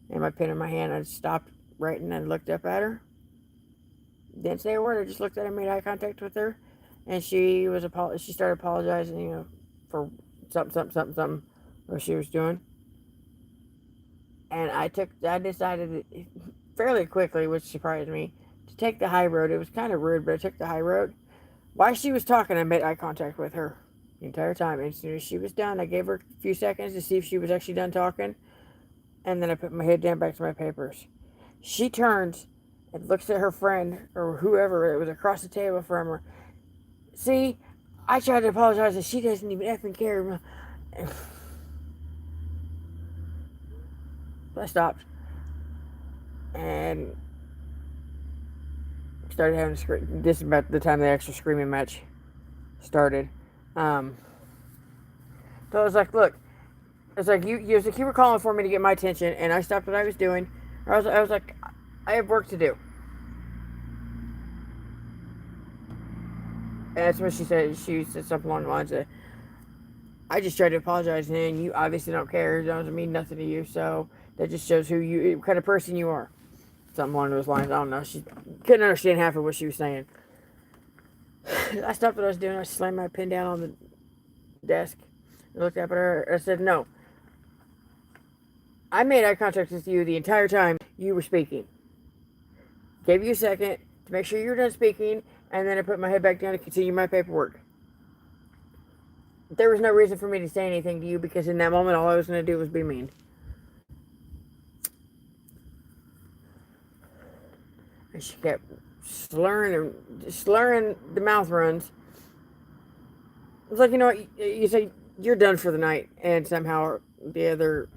and my pen in my hand. I stopped writing and looked up at her. Didn't say a word. I just looked at her, made eye contact with her, and she started apologizing, for something what she was doing. And I decided fairly quickly, which surprised me, to take the high road. It was kind of rude, but I took the high road. While she was talking, I made eye contact with her the entire time. And as soon as she was done, I gave her a few seconds to see if she was actually done talking. And then I put my head down back to my papers. She turns and looks at her friend, or whoever it was across the table from her. See, I tried to apologize and she doesn't even effing care. I stopped and started having this is about the time the extra screaming match started. So I was like, look, it's like you were calling for me to get my attention, and I stopped what I was doing. I was like, I have work to do. And that's what she said. She said something along the lines of, I just tried to apologize, and you obviously don't care. It doesn't mean nothing to you, so that just shows what kind of person you are. Something along those lines. I don't know. She couldn't understand half of what she was saying. I stopped what I was doing. I slammed my pen down on the desk. I looked up at her. I said, no. I made eye contact with you the entire time you were speaking. Gave you a second to make sure you were done speaking, and then I put my head back down to continue my paperwork. There was no reason for me to say anything to you, because in that moment all I was going to do was be mean. And she kept slurring the mouth runs. It was like, you know what, you say you're done for the night, and somehow the other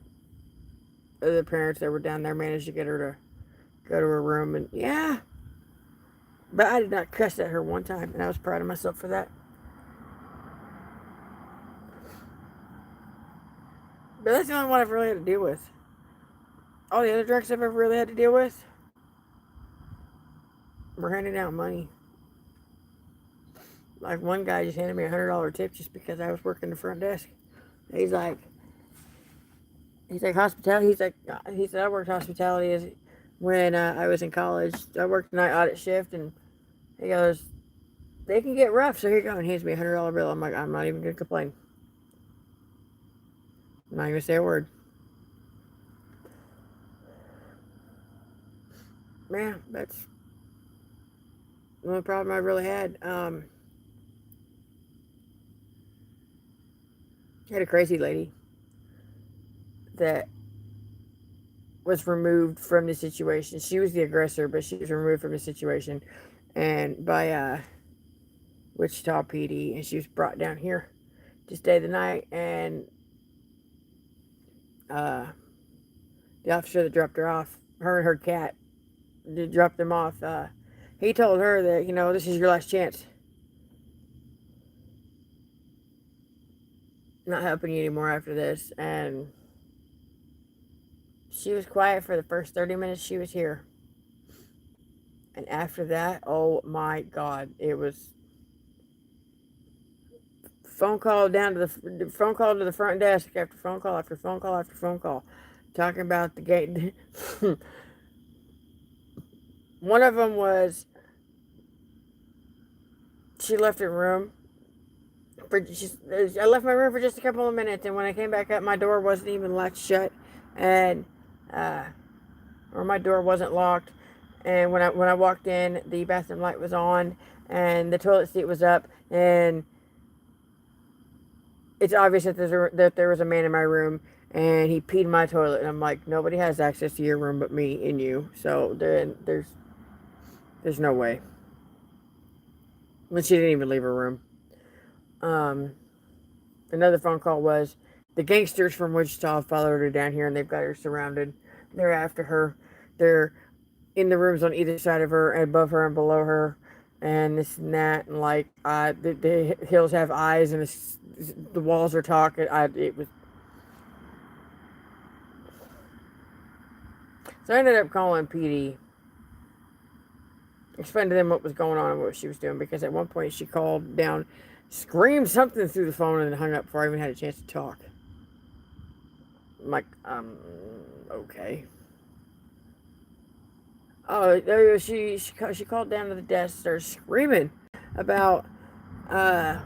parents that were down there managed to get her to go to her room. And yeah, but I did not cuss at her one time, and I was proud of myself for that. But that's the only one I've really had to deal with. All the other drunks I've ever really had to deal with were handing out money. Like, one guy just handed me a $100 tip just because I was working the front desk. He's like hospitality. He said I worked hospitality when I was in college. I worked night audit shift, and he goes, they can get rough, so here you go, and hands me a $100 bill. I'm like, I'm not even gonna complain. I'm not even gonna say a word. Man, that's the only problem I really had. I had a crazy lady that was removed from the situation. She was the aggressor, but she was removed from the situation, and by Wichita PD, and she was brought down here to stay the night. And the officer that dropped her off, her and her cat, dropped them off. He told her that, this is your last chance. Not helping you anymore after this. And she was quiet for the first 30 minutes she was here. And after that, oh my God, it was phone call to the front desk after phone call after phone call after phone call, talking about the gate. One of them was, she left her room. I left my room for just a couple of minutes, and when I came back up, my door wasn't even locked shut, and or my door wasn't locked. And when I walked in, the bathroom light was on, and the toilet seat was up, and it's obvious that there was a man in my room, and he peed in my toilet. And I'm like, nobody has access to your room but me and you, so there's no way. And she didn't even leave her room. Another phone call was, the gangsters from Wichita followed her down here, and they've got her surrounded. They're after her. They're in the rooms on either side of her, and above her and below her, and this and that, and like the hills have eyes, and the walls are talking. It was. So I ended up calling PD. Explained to them what was going on and what she was doing, because at one point she called down, screamed something through the phone, and then hung up before I even had a chance to talk. I'm like, okay. Oh, there she called down to the desk, started screaming about the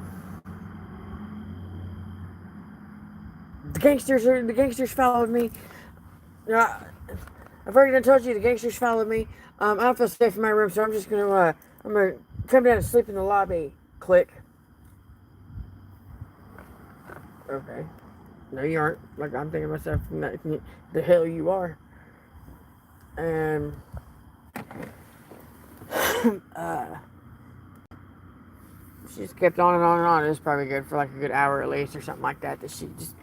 gangsters followed me. Uh, I've already done told you the gangsters followed me. I don't feel safe in my room, so I'm gonna come down and sleep in the lobby. Click. Okay. No, you aren't. Like, I'm thinking to myself, the hell you are. And she just kept on and on and on. It was probably good for like a good hour at least or something like that. That she just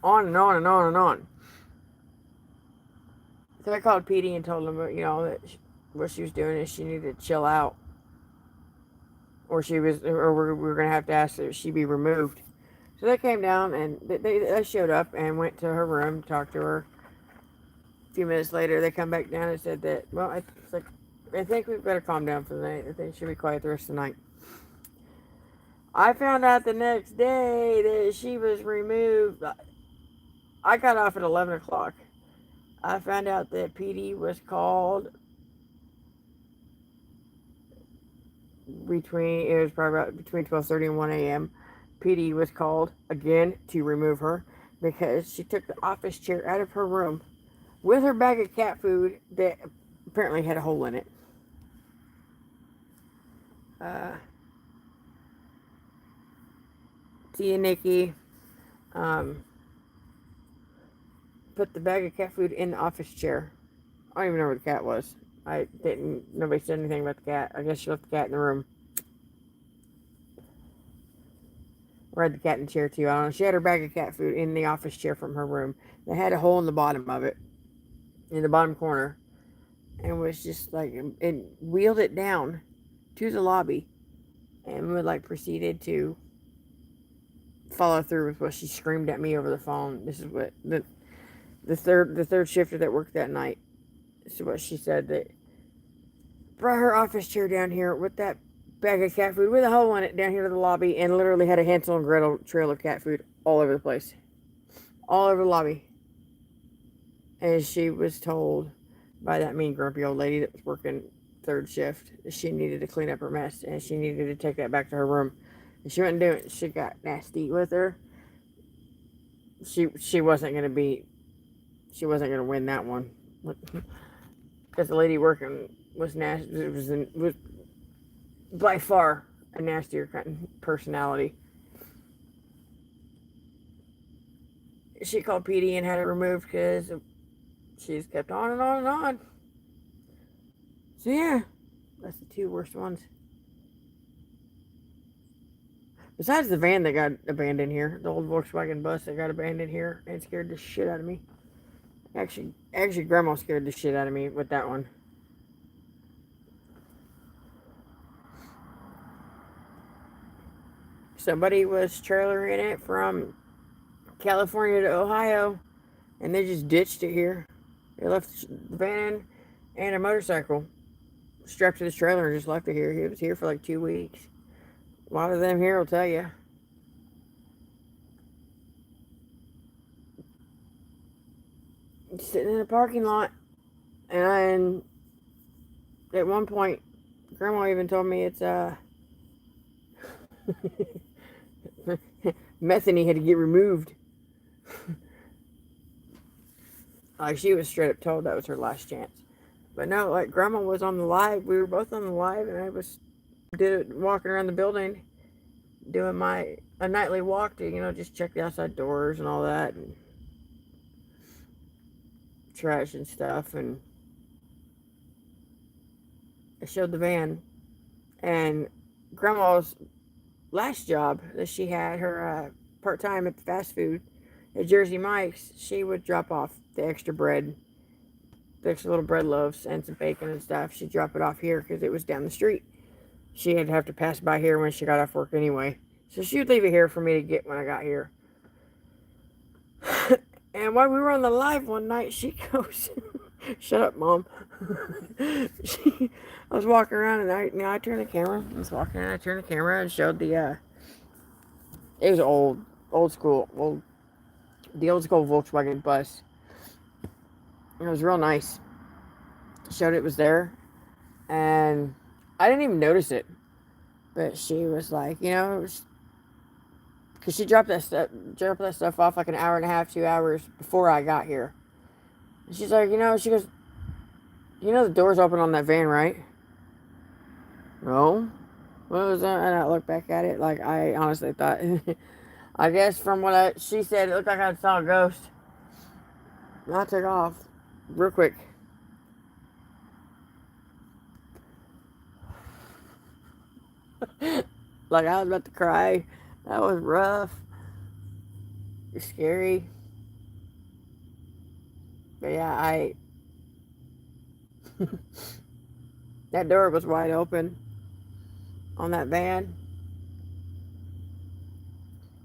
on and on and on and on. So I called Petey and told him, that what she was doing is she needed to chill out, or we were gonna have to ask that she be removed. So they came down and they showed up and went to her room, talked to her. A few minutes later, they come back down and said that, well, I think we better calm down for the night. I think she should be quiet the rest of the night. I found out the next day that she was removed. I got off at 11 o'clock. I found out that PD was called it was probably about between 12:30 and 1 a.m. PD was called again to remove her because she took the office chair out of her room with her bag of cat food that apparently had a hole in it. Tia Nikki put the bag of cat food in the office chair. I don't even know where the cat was. Nobody said anything about the cat. I guess she left the cat in the room. Or had the cat in the chair too. I don't know. She had her bag of cat food in the office chair from her room. They had a hole in the bottom of it, in the bottom corner, and was just like, it wheeled it down to the lobby, and would proceeded to follow through with what she screamed at me over the phone. This is what the third shifter that worked that night. This is what she said, that brought her office chair down here with that bag of cat food with a hole in it down here to the lobby, and literally had a Hansel and Gretel trail of cat food all over the place, all over the lobby. And she was told by that mean grumpy old lady that was working third shift that she needed to clean up her mess, and she needed to take that back to her room. And she wouldn't do it. She got nasty with her. She wasn't gonna win that one because the lady working was nasty. It was by far a nastier kind of personality. She called PD and had it removed because she's kept on and on and on. So yeah, that's the two worst ones. Besides the van that got abandoned here, the old Volkswagen bus that got abandoned here and scared the shit out of me. Actually, Grandma scared the shit out of me with that one. Somebody was trailering it from California to Ohio, and they just ditched it here. They left the van and a motorcycle strapped to this trailer and just left it here. He was here for like 2 weeks. A lot of them here will tell you. Sitting in a parking lot, and at one point, Grandma even told me it's methane had to get removed. Like, she was straight up told that was her last chance. But no, like, Grandma was on the live. We were both on the live, and I was walking around the building doing a nightly walk to, just check the outside doors and all that, and trash and stuff. And I showed the van, and Grandma's last job that she had, her part-time at the fast food at Jersey Mike's, she would drop off the extra bread, the extra little bread loaves and some bacon and stuff. She'd drop it off here because it was down the street. She'd have to pass by here when she got off work anyway. So she would leave it here for me to get when I got here. And while we were on the live one night, she goes, shut up, Mom. I was walking around, and I turned the camera. I was walking around, I turned the camera and showed it was old school, old the old school Volkswagen bus. It was real nice. Showed it was there, and I didn't even notice it. But she was like, because she dropped that stuff off like an hour and a half, 2 hours before I got here. And she's like, she goes, the door's open on that van, right? No. What was that? And I looked back at it, like I honestly thought. I guess from what she said, it looked like I saw a ghost. I took off real quick. Like I was about to cry. That was rough. It's scary. But yeah, that door was wide open on that van.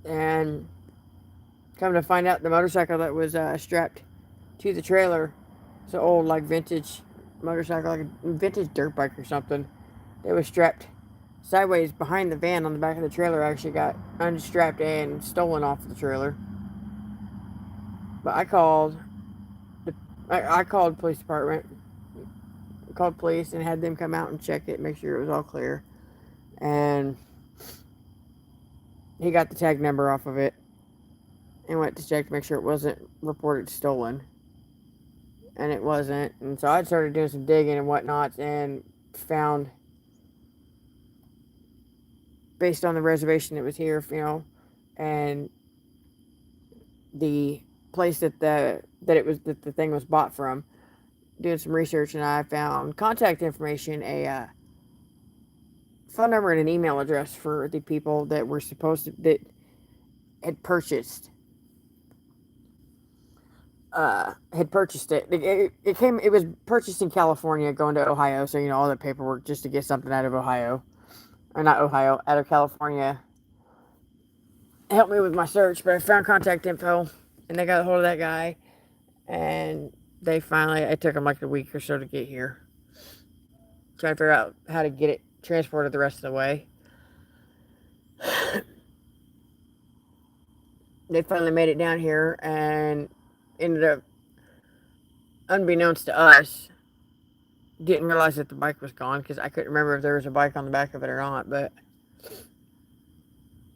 And come to find out, the motorcycle that was strapped to the trailer, it's an old, like, vintage motorcycle, like a vintage dirt bike or something. It was strapped sideways behind the van on the back of the trailer. Actually got unstrapped and stolen off the trailer. But I called police department, called police and had them come out and check it, make sure it was all clear. And he got the tag number off of it and went to check to make sure it wasn't reported stolen. And it wasn't. And so I started doing some digging and whatnot and found, based on the reservation that was here, and the place that the thing was bought from, doing some research, and I found contact information, a phone number and an email address for the people that were that had purchased it. It was purchased in California, going to Ohio, so all the paperwork just to get something out of Ohio, or not Ohio, out of California. It helped me with my search, but I found contact info, and they got a hold of that guy, and it took them like a week or so to get here. Trying to figure out how to get it transported the rest of the way. They finally made it down here and ended up, unbeknownst to us, didn't realize that the bike was gone, because I couldn't remember if there was a bike on the back of it or not, but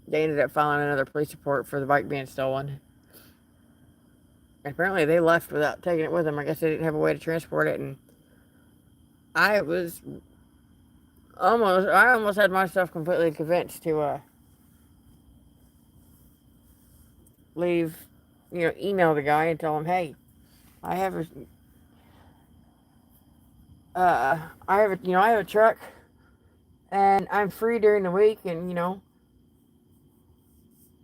they ended up filing another police report for the bike being stolen. And apparently they left without taking it with them. I guess they didn't have a way to transport it, and I almost had myself completely convinced to email the guy and tell him, hey, I have a truck, and I'm free during the week, and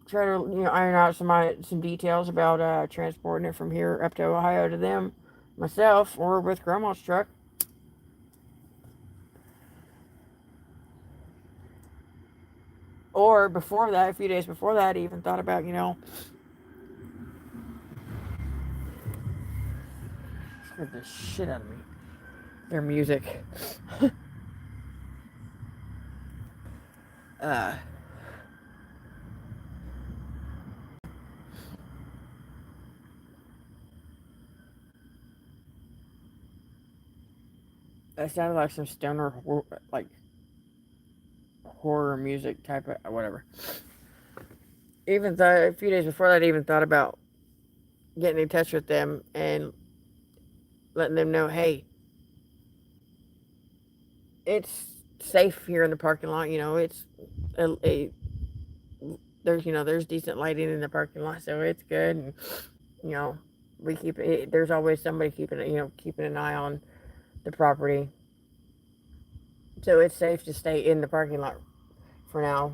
try to iron out some details about transporting it from here up to Ohio to them myself, or with Grandma's truck. Or before that, a few days before that, I even thought about, scared the shit out of me. Their music. That sounded like some stoner, like, horror music type of whatever. Even a few days before that, I even thought about getting in touch with them and letting them know, hey, it's safe here in the parking lot. It's there's decent lighting in the parking lot, so it's good. And we keep it. There's always somebody keeping an eye on the property, so it's safe to stay in the parking lot for now.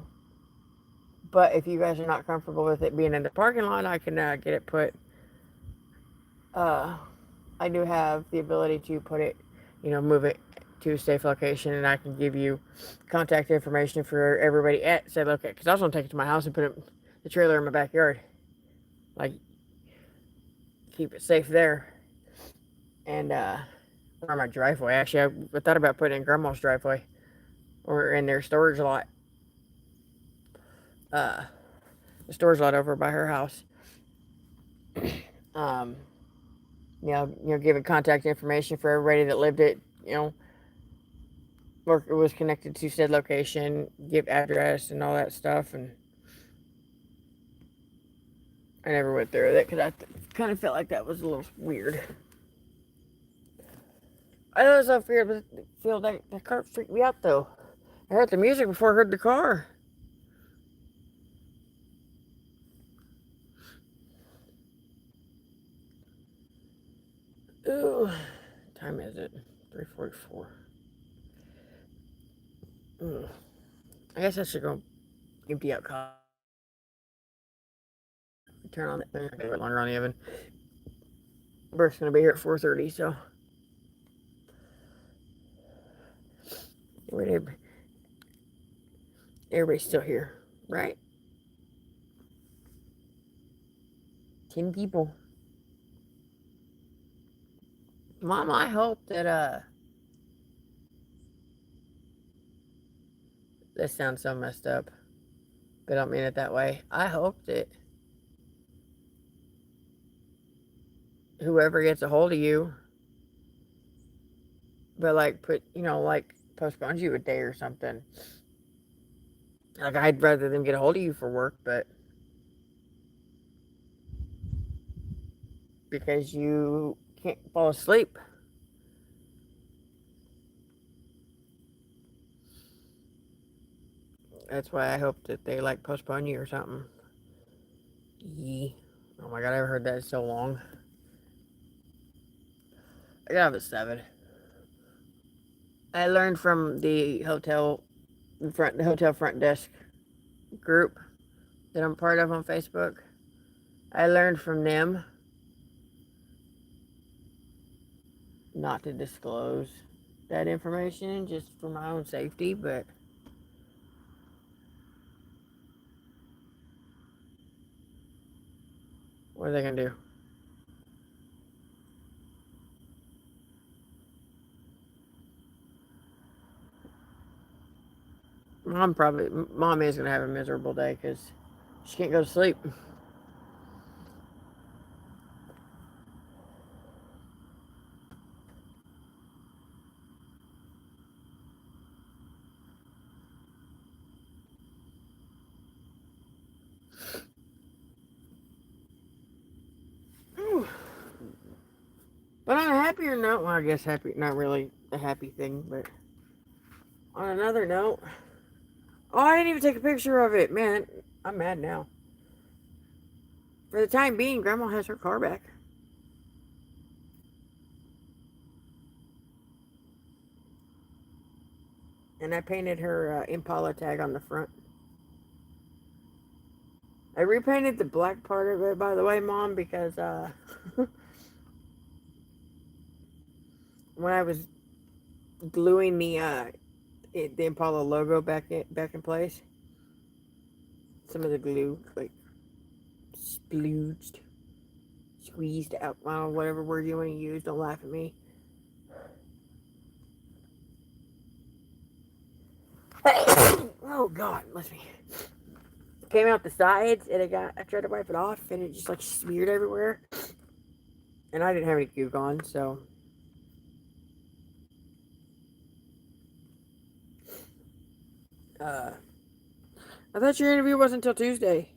But if you guys are not comfortable with it being in the parking lot, I can get it put. I do have the ability to put it, move it to a safe location, and I can give you contact information for everybody at said location. Because I was going to take it to my house and put the trailer in my backyard, like, keep it safe there, and or my driveway. Actually, I thought about putting it in Grandma's driveway or in their storage lot. The storage lot over by her house. Um, giving contact information for everybody that lived it, or was connected to said location, give address and all that stuff. And I never went through it because I kind of felt like that was a little weird. I know it was so weird, but feel like that car freaked me out though. I heard the music before I heard the car. Ooh, time is it? 3:44. I guess I should go empty out coffee. Turn on that thing. I got longer on the oven. Bert's gonna be here at 4:30, so everybody's still here, right? 10 people. Mom, I hope that this sounds so messed up, but I don't mean it that way. I hope that whoever gets a hold of you, but like postpones you a day or something. Like I'd rather them get a hold of you for work, but because you can't fall asleep. That's why I hope that they like postpone you or something. Yee. Oh my god, I haven't heard that in so long. I got up at 7. I learned from the hotel front desk group that I'm part of on Facebook. I learned from them not to disclose that information just for my own safety, but what are they gonna do? Mom is gonna have a miserable day because she can't go to sleep. But on a happier note, well, I guess happy, not really a happy thing, but on another note, oh, I didn't even take a picture of it, man. I'm mad now. For the time being, Grandma has her car back. And I painted her Impala tag on the front. I repainted the black part of it, by the way, Mom, because when I was gluing the Impala logo back in place, some of the glue like splooged, squeezed out. Well, whatever word you want to use. Don't laugh at me. Oh God, bless me. Came out the sides, and I tried to wipe it off, and it just like smeared everywhere. And I didn't have any gook on, so. I thought your interview wasn't until Tuesday.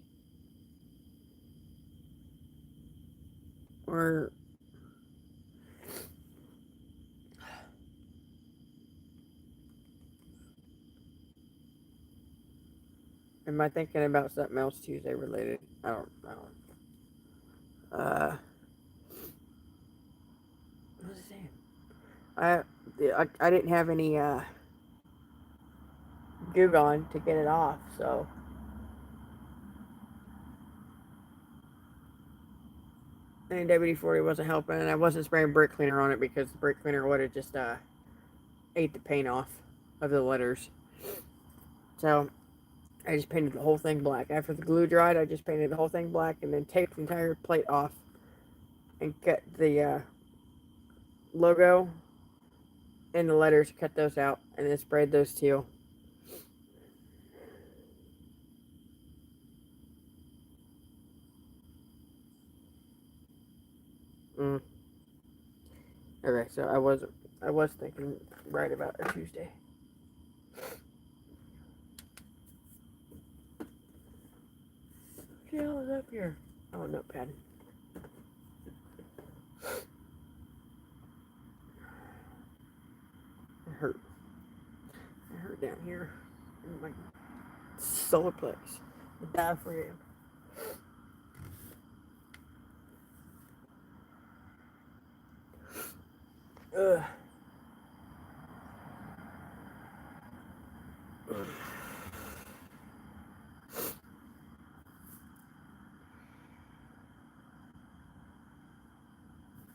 Or. Am I thinking about something else Tuesday related? I don't know. What was I saying? I didn't have any gook on to get it off, so. And WD-40 wasn't helping, and I wasn't spraying brake cleaner on it because the brake cleaner would have just ate the paint off of the letters. So I just painted the whole thing black. After the glue dried, I just painted the whole thing black and then taped the entire plate off and cut the logo and the letters, cut those out, and then sprayed those teal. Mm. Okay, so I was thinking right about a Tuesday. What the hell is up here? Oh, notepad. It hurt. It hurt down here in my solar plex, the diaphragm. Ugh.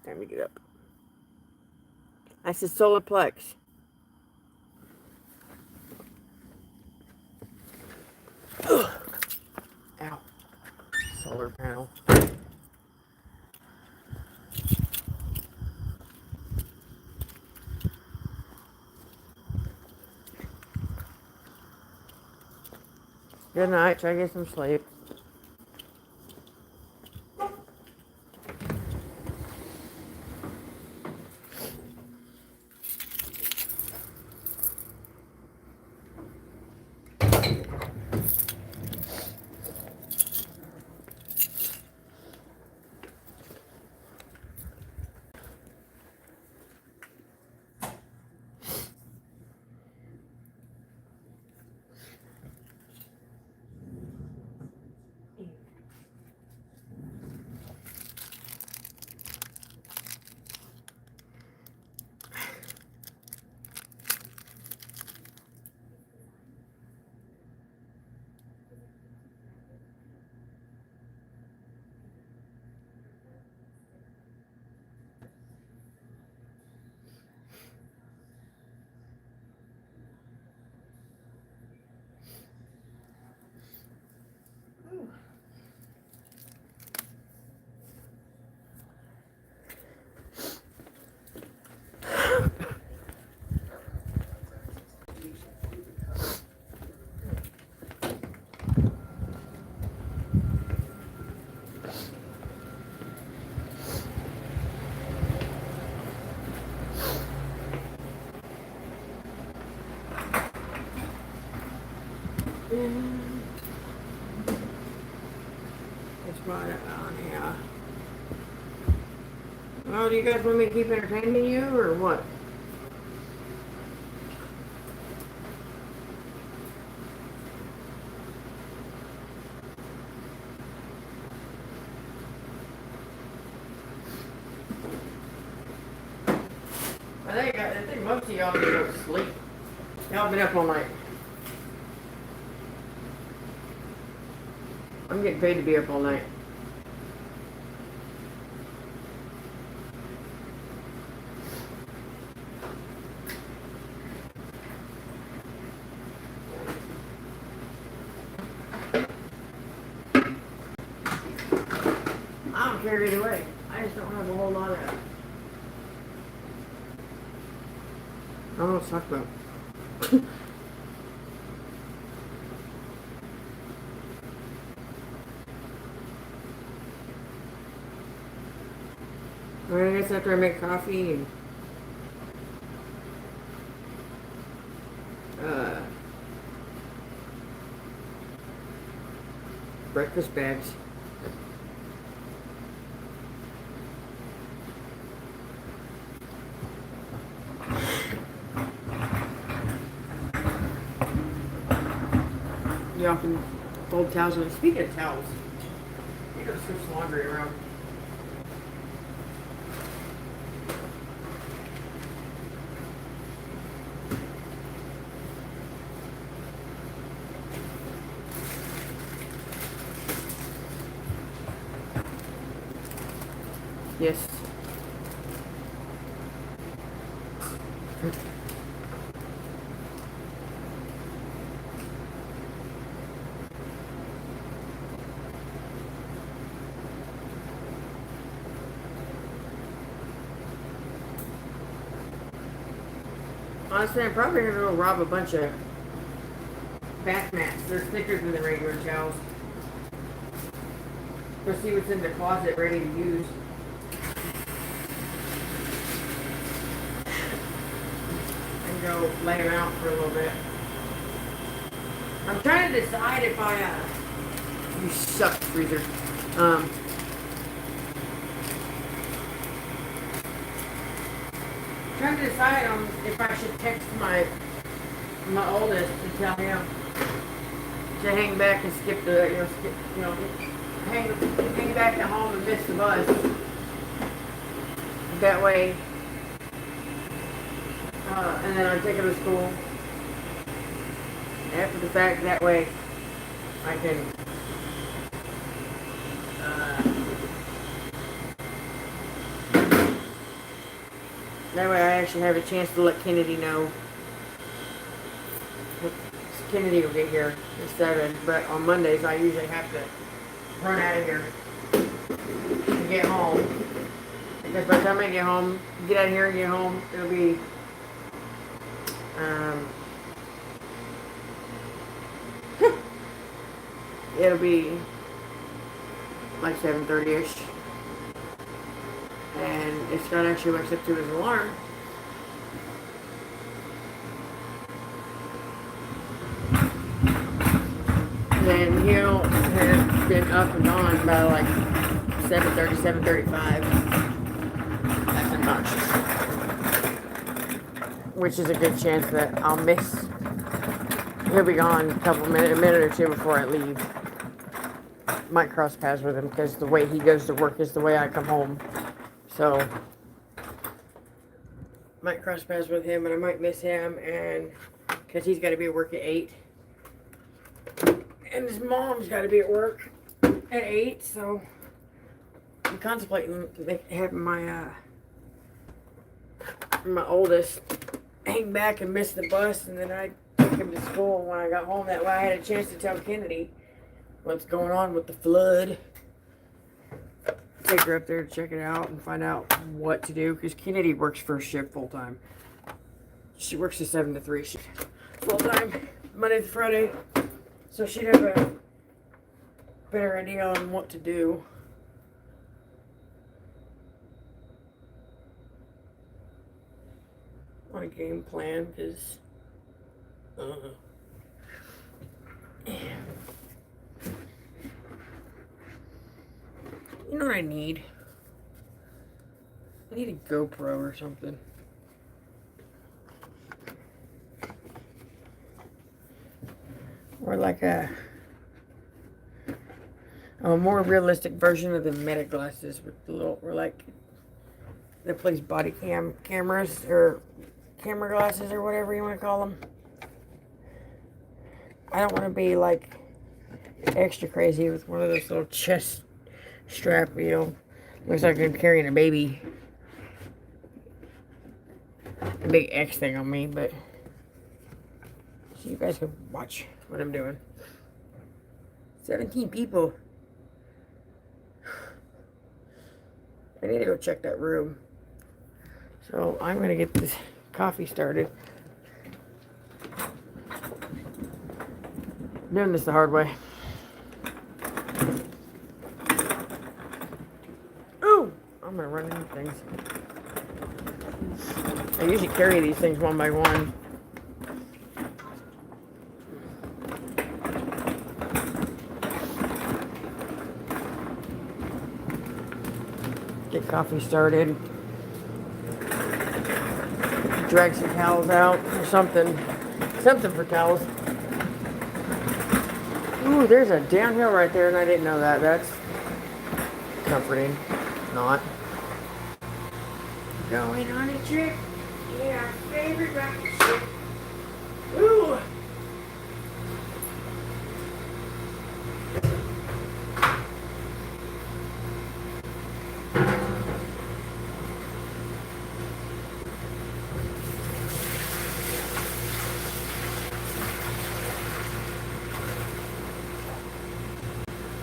Time to get up. I said solar plex. Ugh. Ow. Solar panel. Good night. Try to get some sleep. It's right on here. Well, do you guys want me to keep entertaining you or what? I think most of y'all need to go to sleep. Y'all been up all night. I'm getting paid to be up all night. I don't care either way. I just don't have a whole lot of. I don't know what to talk about. Well, I guess after I make coffee and breakfast bags. You often fold towels. Speaking of towels, you gotta switch the laundry around. Yes. Honestly, I'm probably gonna go rob a bunch of bath mats. They're thicker than the regular towels. Go see what's in the closet ready to use. go lay him out for a little bit. I'm trying to decide if you suck, freezer. Trying to decide on if I should text my oldest and tell him to hang back and skip the, hang back at home and miss the bus. That way, and then I take him to school after the fact. That way, I can. That way, I actually have a chance to let Kennedy know. Kennedy will get here at 7, but on Mondays I usually have to run out of here to get home. Because by the time I get home, get out of here and get home, it'll be like 7:30ish. And if Scott actually wakes up to his alarm, then he'll have been up and gone by like 7:30, 7:35. That's unconscious. Which is a good chance that I'll miss. He'll be gone a minute or two before I leave. Might cross paths with him because the way he goes to work is the way I come home. So, might cross paths with him, and I might miss him, and because he's got to be at work at 8. And his mom's got to be at work at 8, so I'm contemplating having my oldest hang back and miss the bus, and then I take him to school when I got home. That way I had a chance to tell Kennedy what's going on with the flood. Take her up there to check it out and find out what to do, because Kennedy works first shift full time. She works a 7 to 3 shift full time, Monday to Friday. So she'd have a better idea on what to do. On a game plan, because you know what I need? I need a GoPro or something. Or like a more realistic version of the Meta glasses with the little, or like that plays body cameras or camera glasses or whatever you want to call them. I don't want to be like extra crazy with one of those little chest strap, looks like I'm carrying a baby. A big X thing on me, but so you guys can watch what I'm doing. 17 people. I need to go check that room. So I'm going to get this coffee started. Doing this the hard way. Ooh! I'm going to run into things. I usually carry these things one by one. Get coffee started. Drag some towels out or something. Something for towels. Ooh, there's a downhill right there and I didn't know that. That's comforting. Not. Going on a trip. Yeah, our favorite rocket ship. Ooh.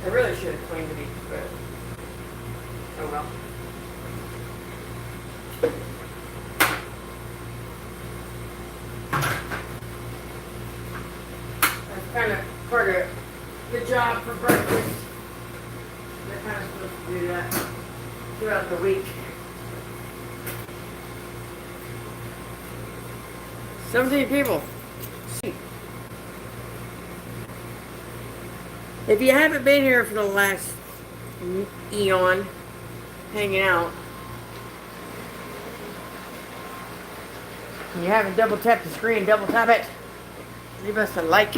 I really should have cleaned these, but oh well. That's kind of part of the job for breakfast. They're kind of supposed to do that throughout the week. 17 people. See. If you haven't been here for the last eon, hanging out, and you haven't double tapped the screen, double tap it. Leave us a like.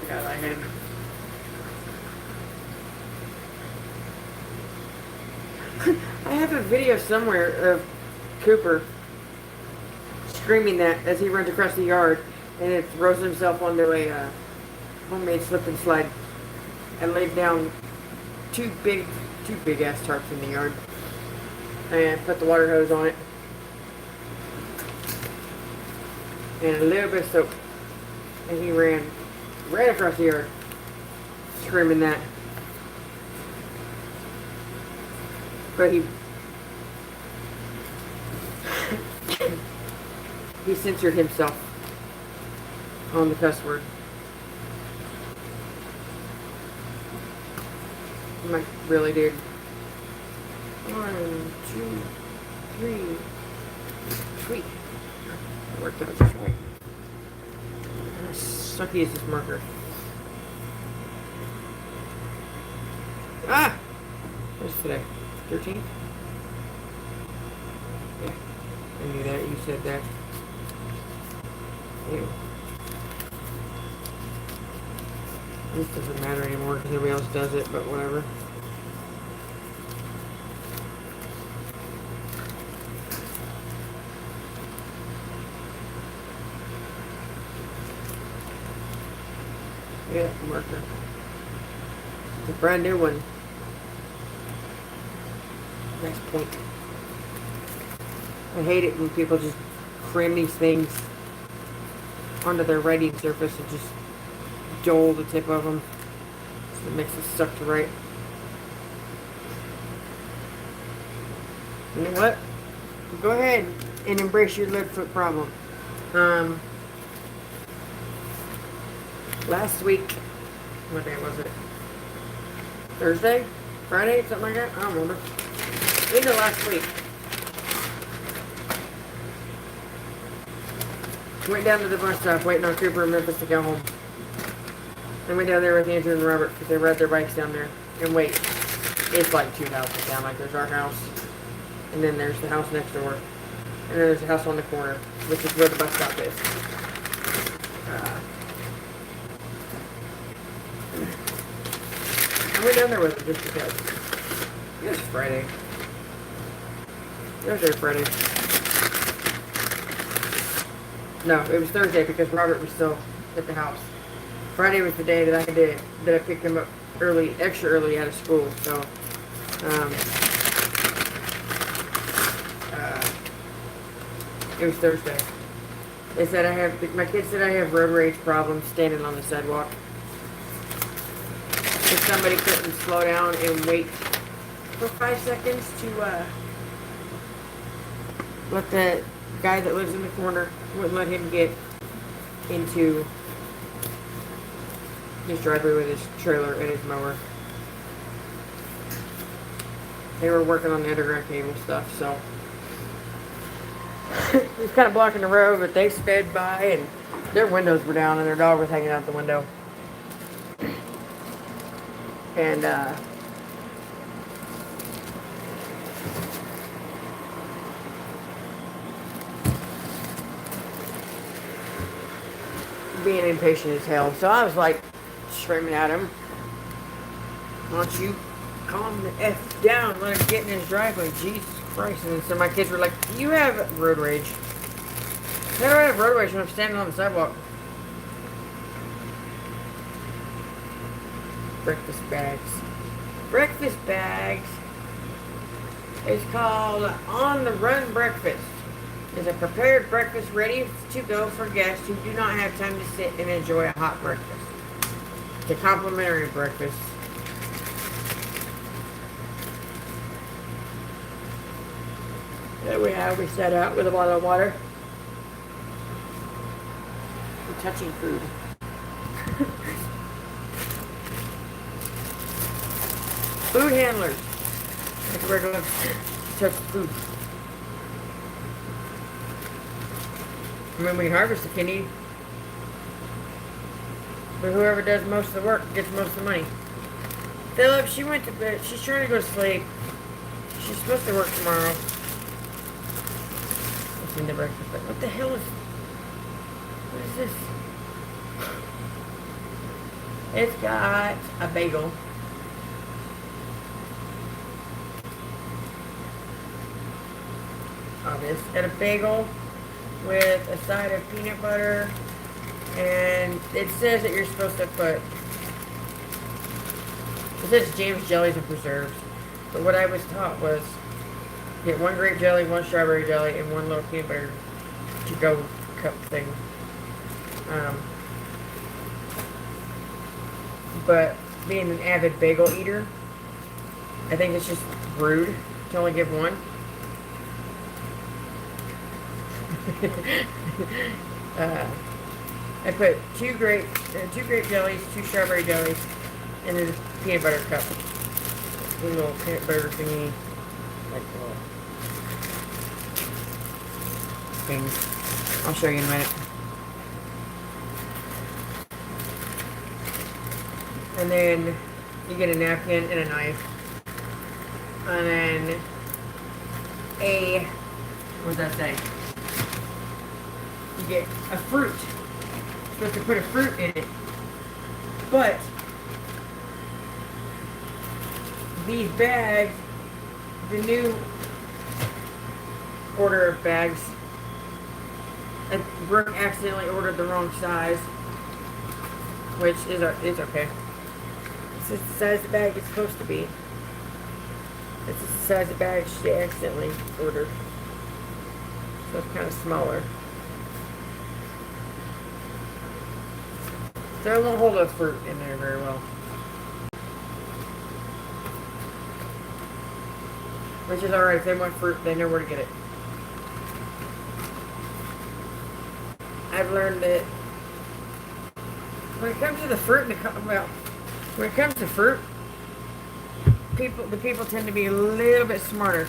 God, I hate him. I have a video somewhere of Cooper screaming that as he runs across the yard and it throws himself onto a homemade slip and slide and laid down two big ass tarps in the yard and put the water hose on it and a little bit of soap, and he ran right across the yard screaming that. But he censored himself on the cuss word. I'm like, really, dude? 1, 2, 3. Sweet. That worked out just right. How sucky is this marker? Ah! What's today? 13th? Yeah. I knew that. You said that. Ew. This doesn't matter anymore because everybody else does it, but whatever. Yeah, marker. It's a brand new one. Nice point. I hate it when people just cram these things onto their writing surface and just dull the tip of them. So it makes it suck to write. You know what? Go ahead and embrace your lead foot problem. Last week, what day was it? Thursday? Friday? Something like that? I don't remember. Into last week. Went down to the bus stop waiting on Cooper and Memphis to go home. I went down there with Andrew and Robert because they ride their bikes down there. And wait, it's like 2 houses down. Like there's our house, and then there's the house next door, and then there's the house on the corner, which is where the bus stop is. I went down there with them just because. It was Friday. It was there Friday. No, it was Thursday because Robert was still at the house. Friday was the day that I picked him up early, extra early out of school. So, it was Thursday. They said my kids said I have road rage problems standing on the sidewalk. If somebody couldn't slow down and wait for 5 seconds to let the guy that lives in the corner, wouldn't let him get into his driveway with his trailer and his mower. They were working on the underground cable stuff, so it was kind of blocking the road, but they sped by and their windows were down and their dog was hanging out the window. And being impatient as hell. So I was like screaming at him, "Why don't you calm the F down, let him get in his driveway, Jesus Christ." And so my kids were like, "You have road rage." How do I have road rage when I'm standing on the sidewalk? Breakfast bags. Breakfast bags is called On the Run Breakfast. Is a prepared breakfast ready to go for guests who do not have time to sit and enjoy a hot breakfast. It's a complimentary breakfast. There we set out with a bottle of water. We're touching food. Food handlers. Like we're going to touch food. I mean, we can harvest the kidney, but whoever does most of the work gets most of the money. Philip, she went to bed. She's trying to go to sleep. She's supposed to work tomorrow. It's in the breakfast. But what the hell is... What is this? It's got a bagel. Oh, this got a bagel with a side of peanut butter, and it says that you're supposed to put, it says jams, jellies, and preserves, but what I was taught was get one grape jelly, one strawberry jelly, and one little peanut butter to go cup thing. But being an avid bagel eater, I think it's just rude to only give one. I put two grape jellies, two strawberry jellies, and then a peanut butter cup. A little peanut butter thingy, like little things. I'll show you in a minute. And then you get a napkin and a knife, and then what does that say? You get a fruit. You're supposed to put a fruit in it. But these bags, the new order of bags, Brooke accidentally ordered the wrong size, which is okay. This is the size the bag is supposed to be. This is the size of the bag she accidentally ordered. So it's kind of smaller. So it won't hold a fruit in there very well. Which is alright. If they want fruit, they know where to get it. I've learned that when it comes to the fruit, when it comes to fruit, the people tend to be a little bit smarter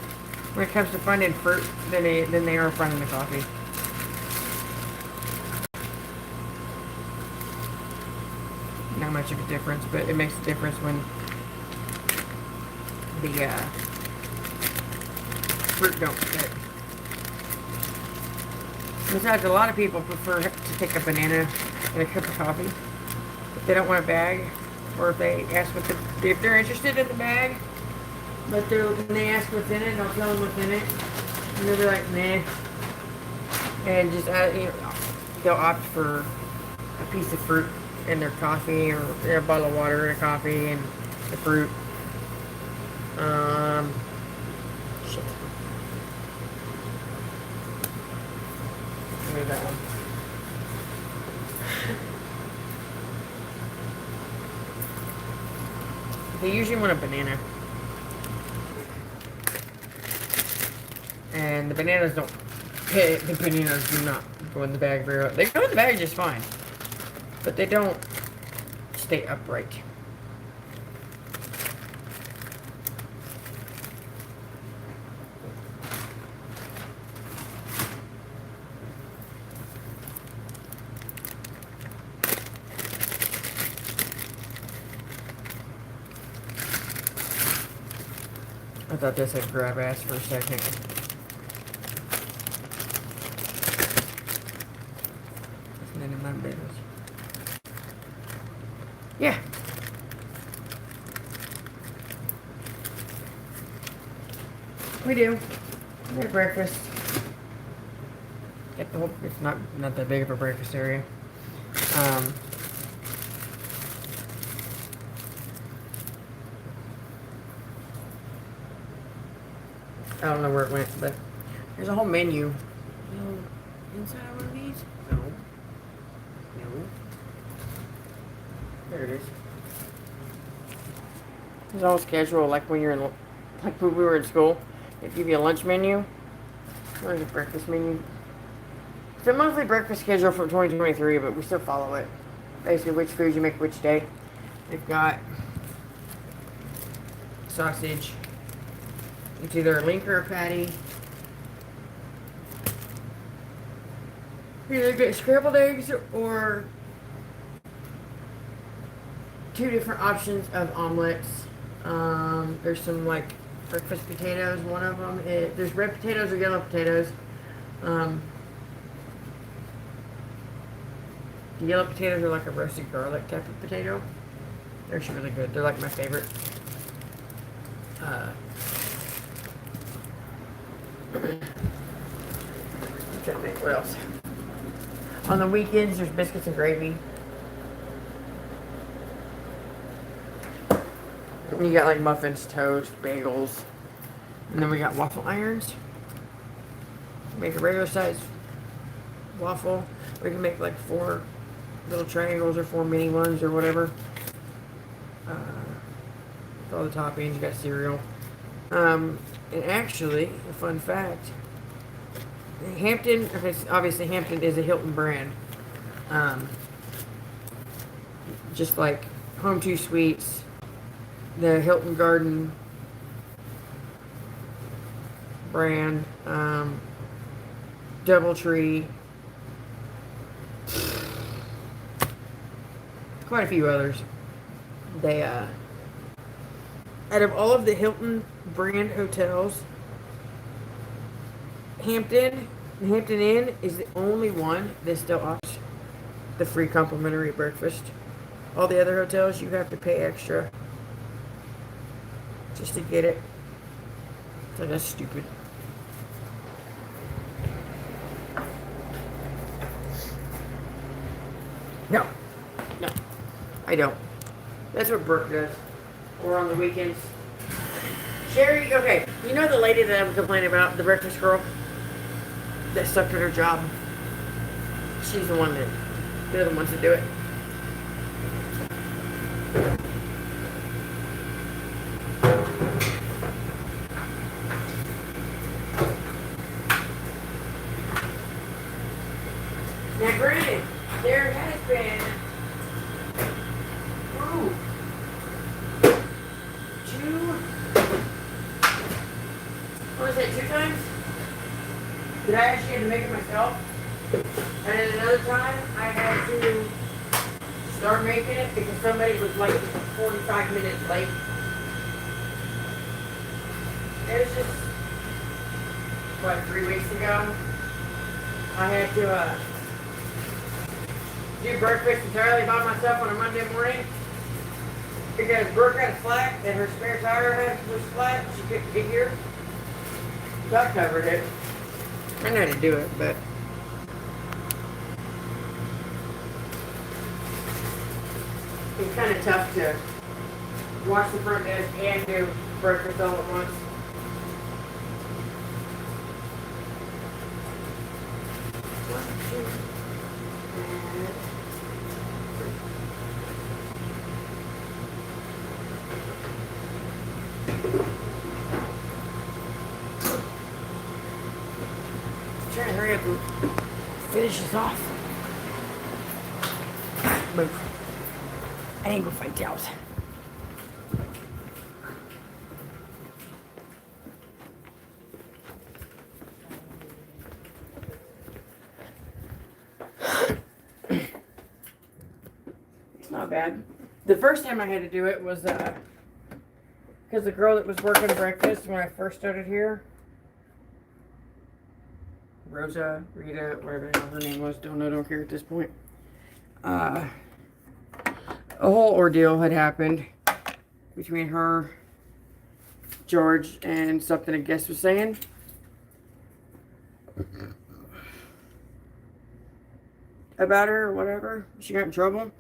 when it comes to finding fruit than they are finding the coffee. Not much of a difference, but it makes a difference when the fruit don't fit. Besides, a lot of people prefer to take a banana and a cup of coffee if they don't want a bag, or if they ask if they're interested in the bag, but when they ask what's in it, I'll tell them what's in it, and they'll be like, nah, and just they'll opt for a piece of fruit in their coffee, or a bottle of water and a coffee and the fruit. Shit. Move that one. They usually want a banana. And the bananas don't, the bananas do not go in the bag very well. They go in the bag just fine, but they don't stay upright. I thought this had grab ass for a second. It's none of my business. Yeah. We do. We had breakfast. Get the whole, it's not that big of a breakfast area. I don't know where it went, but there's a whole menu. No, inside one of these? No. No. There it is. It's all scheduled, like when you're in, like when we were in school. They give you a lunch menu. Or the breakfast menu. It's a monthly breakfast schedule from 2023, but we still follow it. Basically, which foods you make which day. They've got sausage. It's either a link or a patty. You either get scrambled eggs or 2 different options of omelets. There's some like breakfast potatoes. One of them there's red potatoes or yellow potatoes. The yellow potatoes are like a roasted garlic type of potato. They're actually really good. They're like my favorite. What else? On the weekends, there's biscuits and gravy. You got like muffins, toast, bagels, and then we got waffle irons. Make a regular size waffle. We can make like 4 little triangles or 4 mini ones or whatever. With all the toppings, you got cereal. And actually, a fun fact. Hampton, obviously Hampton is a Hilton brand. Just like Home 2 Suites, the Hilton Garden brand, Doubletree, quite a few others. They, out of all of the Hilton brand hotels, Hampton Inn is the only one that still offers the free complimentary breakfast. All the other hotels, you have to pay extra just to get it. So that's stupid. No, I don't. That's what Brooke does. Or on the weekends. Sherry, okay, you know the lady that I'm complaining about, the breakfast girl that sucked at her job? She's the one that, they're the ones that do it. Now granted, there has been, what was it, 2 times? That I actually had to make it myself. And then another time, I had to start making it because somebody was like 45 minutes late. It was just, what, 3 weeks ago? I had to do breakfast entirely by myself on a Monday morning because Brooke had a flat and her spare tire was flat. She couldn't get here. So I covered it. I know how to do it, but it's kind of tough to wash the front desk and do breakfast all at once. Trying to hurry up and finish this off. Move. I ain't gonna fight cows. It's not bad. The first time I had to do it was because the girl that was working breakfast when I first started here, Rosa, Rita, whatever the hell her name was, don't care at this point. A whole ordeal had happened between her, George, and something a guest was saying. About her or whatever. She got in trouble.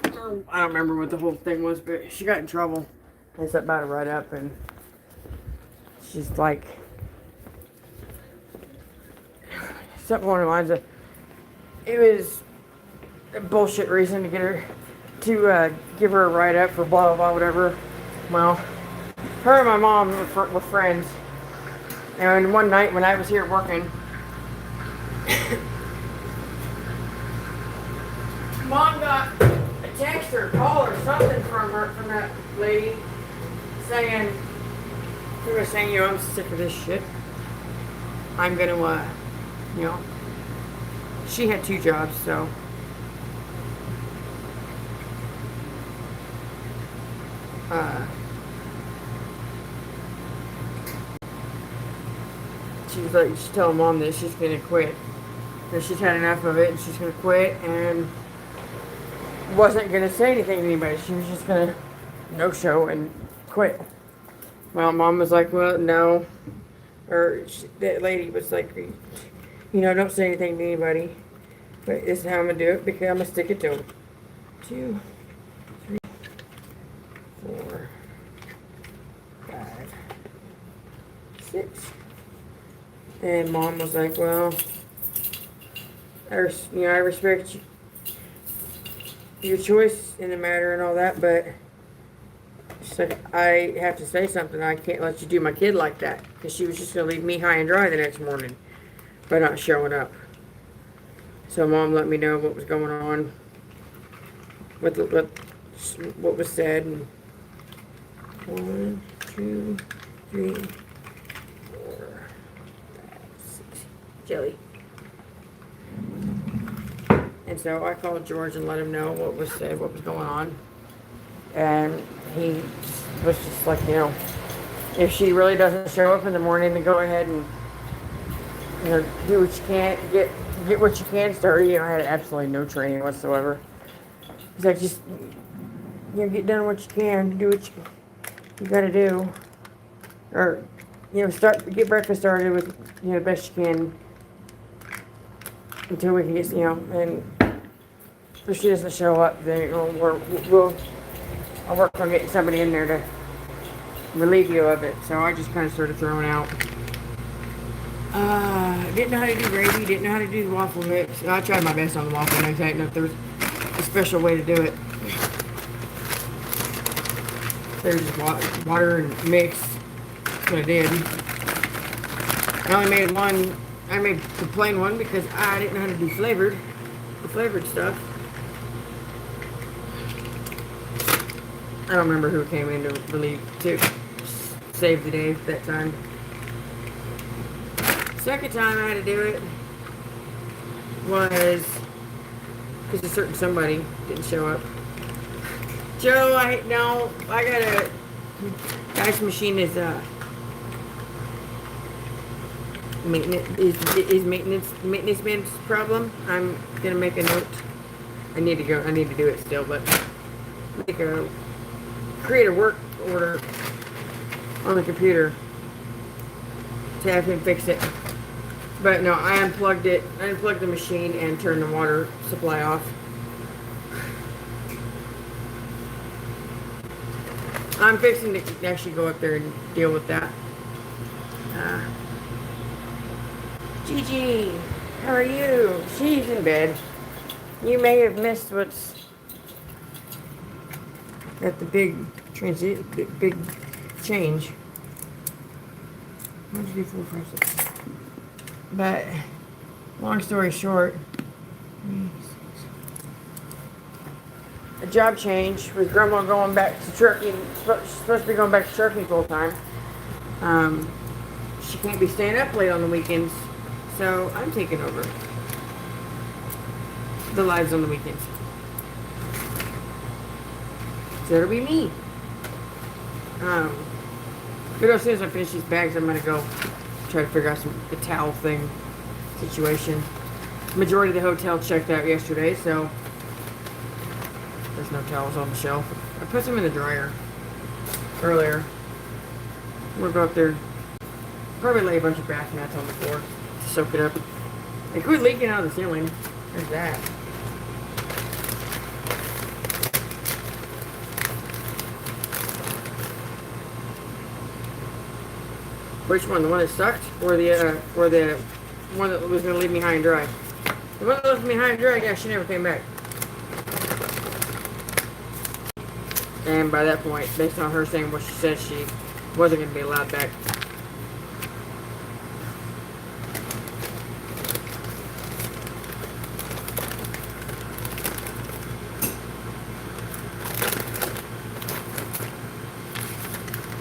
I don't remember what the whole thing was, but she got in trouble. I sat about to write up and she's like, something along the lines of, it was a bullshit reason to get her to give her a ride up for blah, blah, blah, whatever. Well, her and my mom were friends. And one night when I was here working, Mom got a text or a call or something from that lady saying, she was saying, I'm sick of this shit. I'm gonna, she had 2 jobs, so. She's telling Mom that she's gonna quit. That she's had enough of it and she's gonna quit, and wasn't gonna say anything to anybody. She was just gonna no show and quit. Well, Mom was like, well, no. That lady was like, don't say anything to anybody. But this is how I'm gonna do it, because I'm gonna stick it to them. 2, 3, 4, 5, 6. And Mom was like, well, I respect your choice in the matter and all that, but she's like, I have to say something. I can't let you do my kid like that. Because she was just going to leave me high and dry the next morning by not showing up. So Mom let me know what was going on, what was said. And 1, 2, 3, 4, 5, 6. Jelly. And so I called George and let him know what was said, what was going on. And he was just like, if she really doesn't show up in the morning, then go ahead and, do what you can, get what you can started. I had absolutely no training whatsoever. He's like, just, get done what you can, do what you gotta do. Or, get breakfast started with, the best you can until we can get, and if she doesn't show up, then, I'll work on getting somebody in there to relieve you of it. So I just kind of started throwing out. Didn't know how to do gravy, didn't know how to do the waffle mix. I tried my best on the waffle mix. I didn't know if there was a special way to do it. There's just water and mix. That's what I did. I only made one. I made the plain one because I didn't know how to do the flavored stuff. I don't remember who came in to save the day that time. Second time I had to do it was because a certain somebody didn't show up. Joe, I got a ice machine is maintenance man's problem. I'm gonna make a note. I need to do it still, but create a work order on the computer to have him fix it. But no, I unplugged the machine and turned the water supply off. I'm fixing to actually go up there and deal with that. Gigi, how are you? She's in bed. You may have missed what's at the big change. 1, 2, 3, 4, 5, 6. But long story short, a job change with Grandma going back to Turkey. Supposed to be going back to Turkey full time. She can't be staying up late on the weekends, so I'm taking over the lives on the weekends. So it'll be me. But as soon as I finish these bags, I'm gonna go try to figure out the towel thing situation. Majority of the hotel checked out yesterday, so there's no towels on the shelf. I put some in the dryer earlier. We'll go up there, probably lay a bunch of bath mats on the floor to soak it up. They quit leaking out of the ceiling. There's that. Which one? The one that sucked, or the one that was going to leave me high and dry? The one that left me high and dry, yeah, she never came back. And by that point, based on her saying what she said, she wasn't going to be allowed back.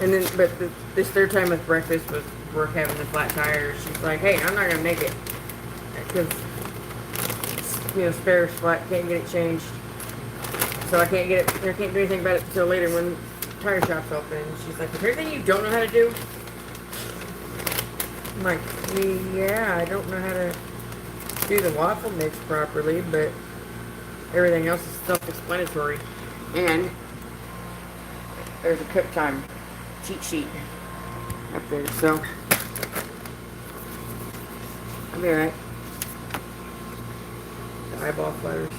And then, but this third time with breakfast was work having the flat tire. She's like, hey, I'm not going to make it. Because, spare's flat, can't get it changed. So I can't get it, I can't do anything about it until later when tire shop's open. She's like, is there anything you don't know how to do? I'm like, yeah, I don't know how to do the waffle mix properly, but everything else is self-explanatory. And there's a cook time cheat sheet up there, so I'll be alright. The eyeball flutters.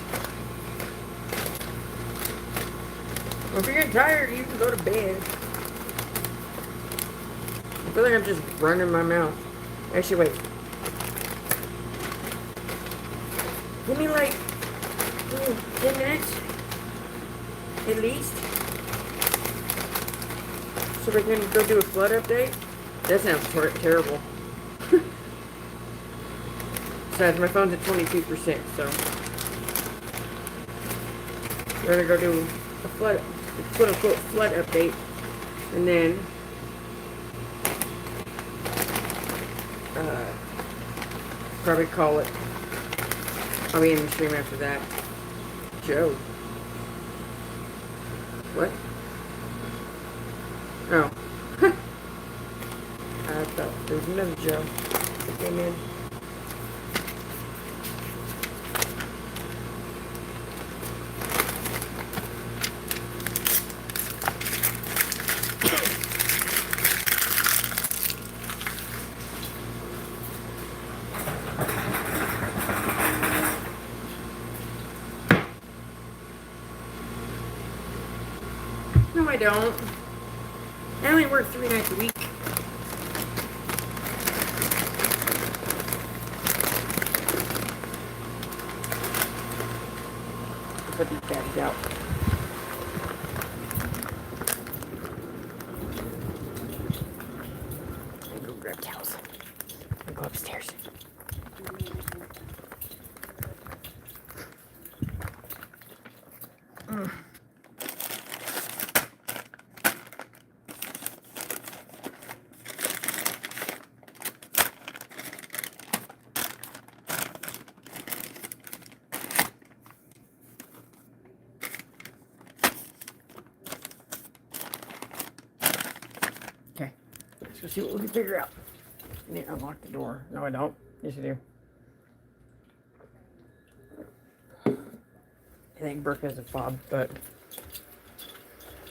Well, if you're getting tired, you can go to bed. I feel like I'm just running my mouth. Actually, wait. Give me like 10 minutes, at least, so we can go do a flood update. That sounds terrible. Besides, my phone's at 22%, so we're gonna go do a flood, quote-unquote flood update, and then probably call it. I'll be in the stream after that. Joe. What? Oh. I thought there was another Joe that came in. No, I don't. I only work 3 nights a week. Put these bags out. And go grab towels. And go upstairs. Okay, let's go see what we can figure out. I need to unlock the door. No, I don't. Yes, I do. I think Brooke has a fob, but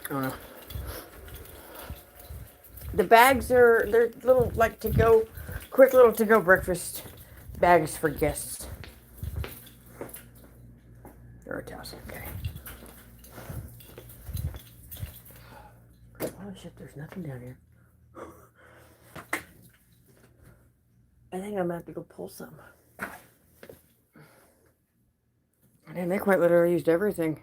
I don't know. The bags they're little, like, to-go, quick little to-go breakfast bags for guests. There are towels, okay. Oh shit, there's nothing down here. I think I'm gonna have to go pull some. Man, they quite literally used everything.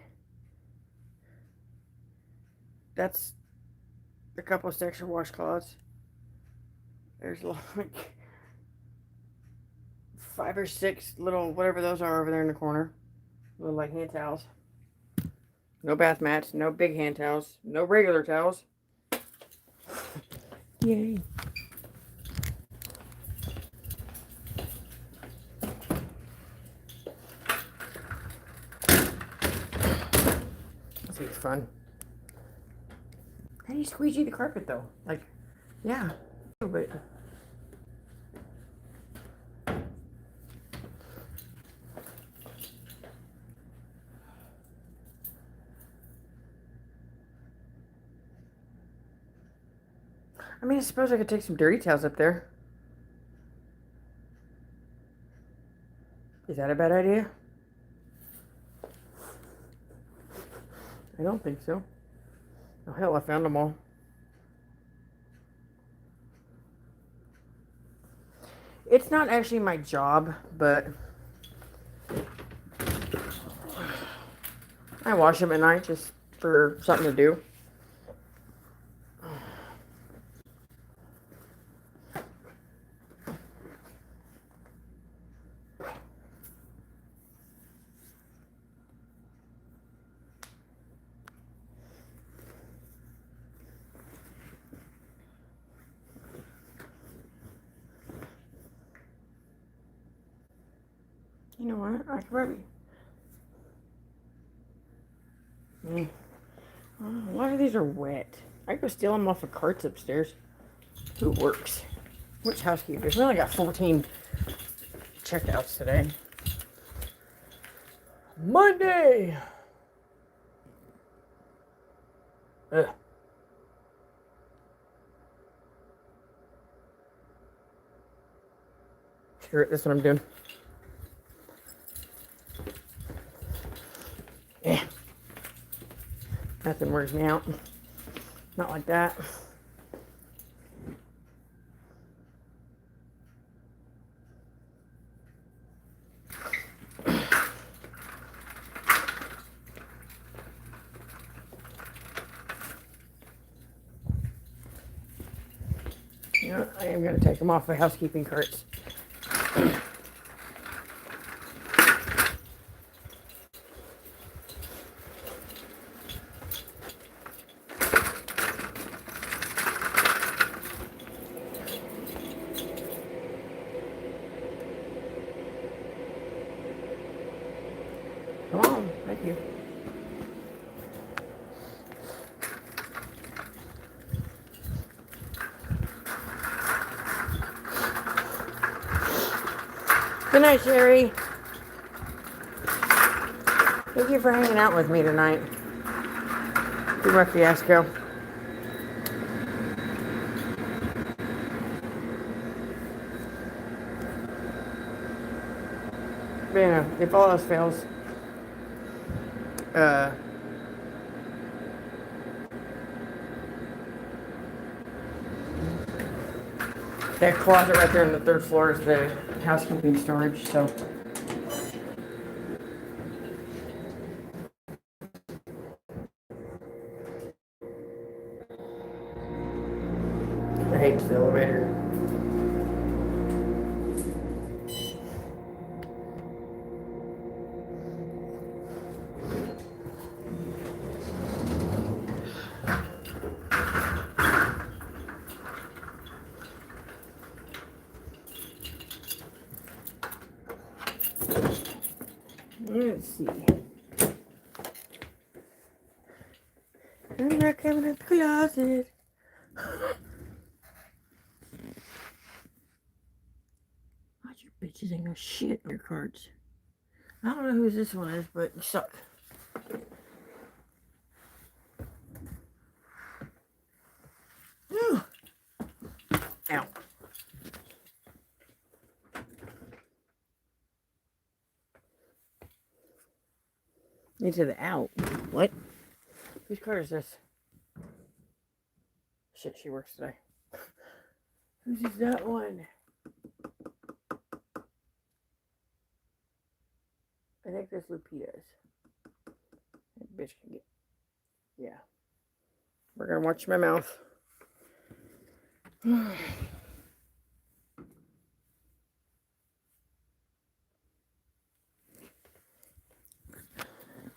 That's a couple of stacks of washcloths. There's like 5 or 6 little, whatever those are over there in the corner. Little like hand towels. No bath mats, no big hand towels, no regular towels. Yay. This is fun. How do you squeegee the carpet though? Like, yeah, but I mean, I suppose I could take some dirty towels up there. Is that a bad idea? I don't think so. Oh hell, I found them all. It's not actually my job, but I wash them at night just for something to do. You know what? I could probably. A lot of these are wet. I could go steal them off of carts upstairs. Who works? Which housekeepers? We only got 14 checkouts today. Monday! Ugh. Screw it, that's what I'm doing. Yeah. Nothing wears me out. Not like that. You know, I am going to take them off the housekeeping carts. Come on, thank you. Good night, Sherry. Thank you for hanging out with me tonight. Through my fiasco. But, you know, if all else fails, that closet right there on the third floor is the housekeeping storage, so. I hate the elevator. Let's see. I'm not coming in the closet. Watch your bitches ain't no shit in your cards. I don't know who this one is, but you suck. Ow. Into the out. What? Whose card is this? Shit, she works today. Whose is that one? I think that's Lupita's. That bitch can get. Yeah. We're gonna watch my mouth.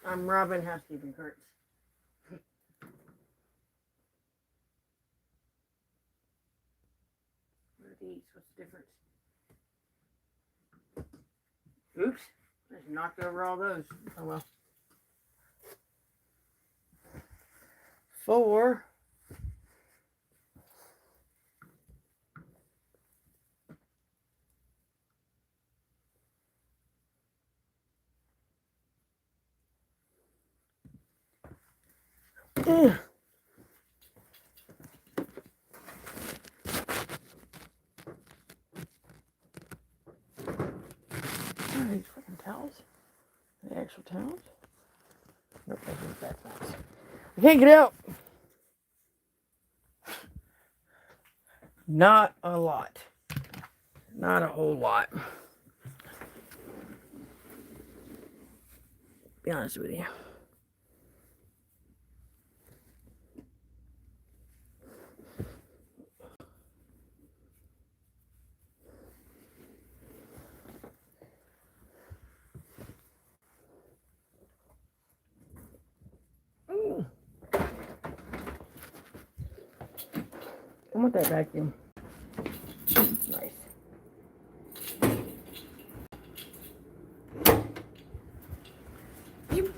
I'm robbing housekeeping carts. What are these? What's the difference? Oops. I just knocked over all those. Oh well. 4. Ugh. What are these fucking towels? The actual towels? Nope, I think that's nice. I can't get out. Not a lot. Not a whole lot. Be honest with you. I want that vacuum. Nice. You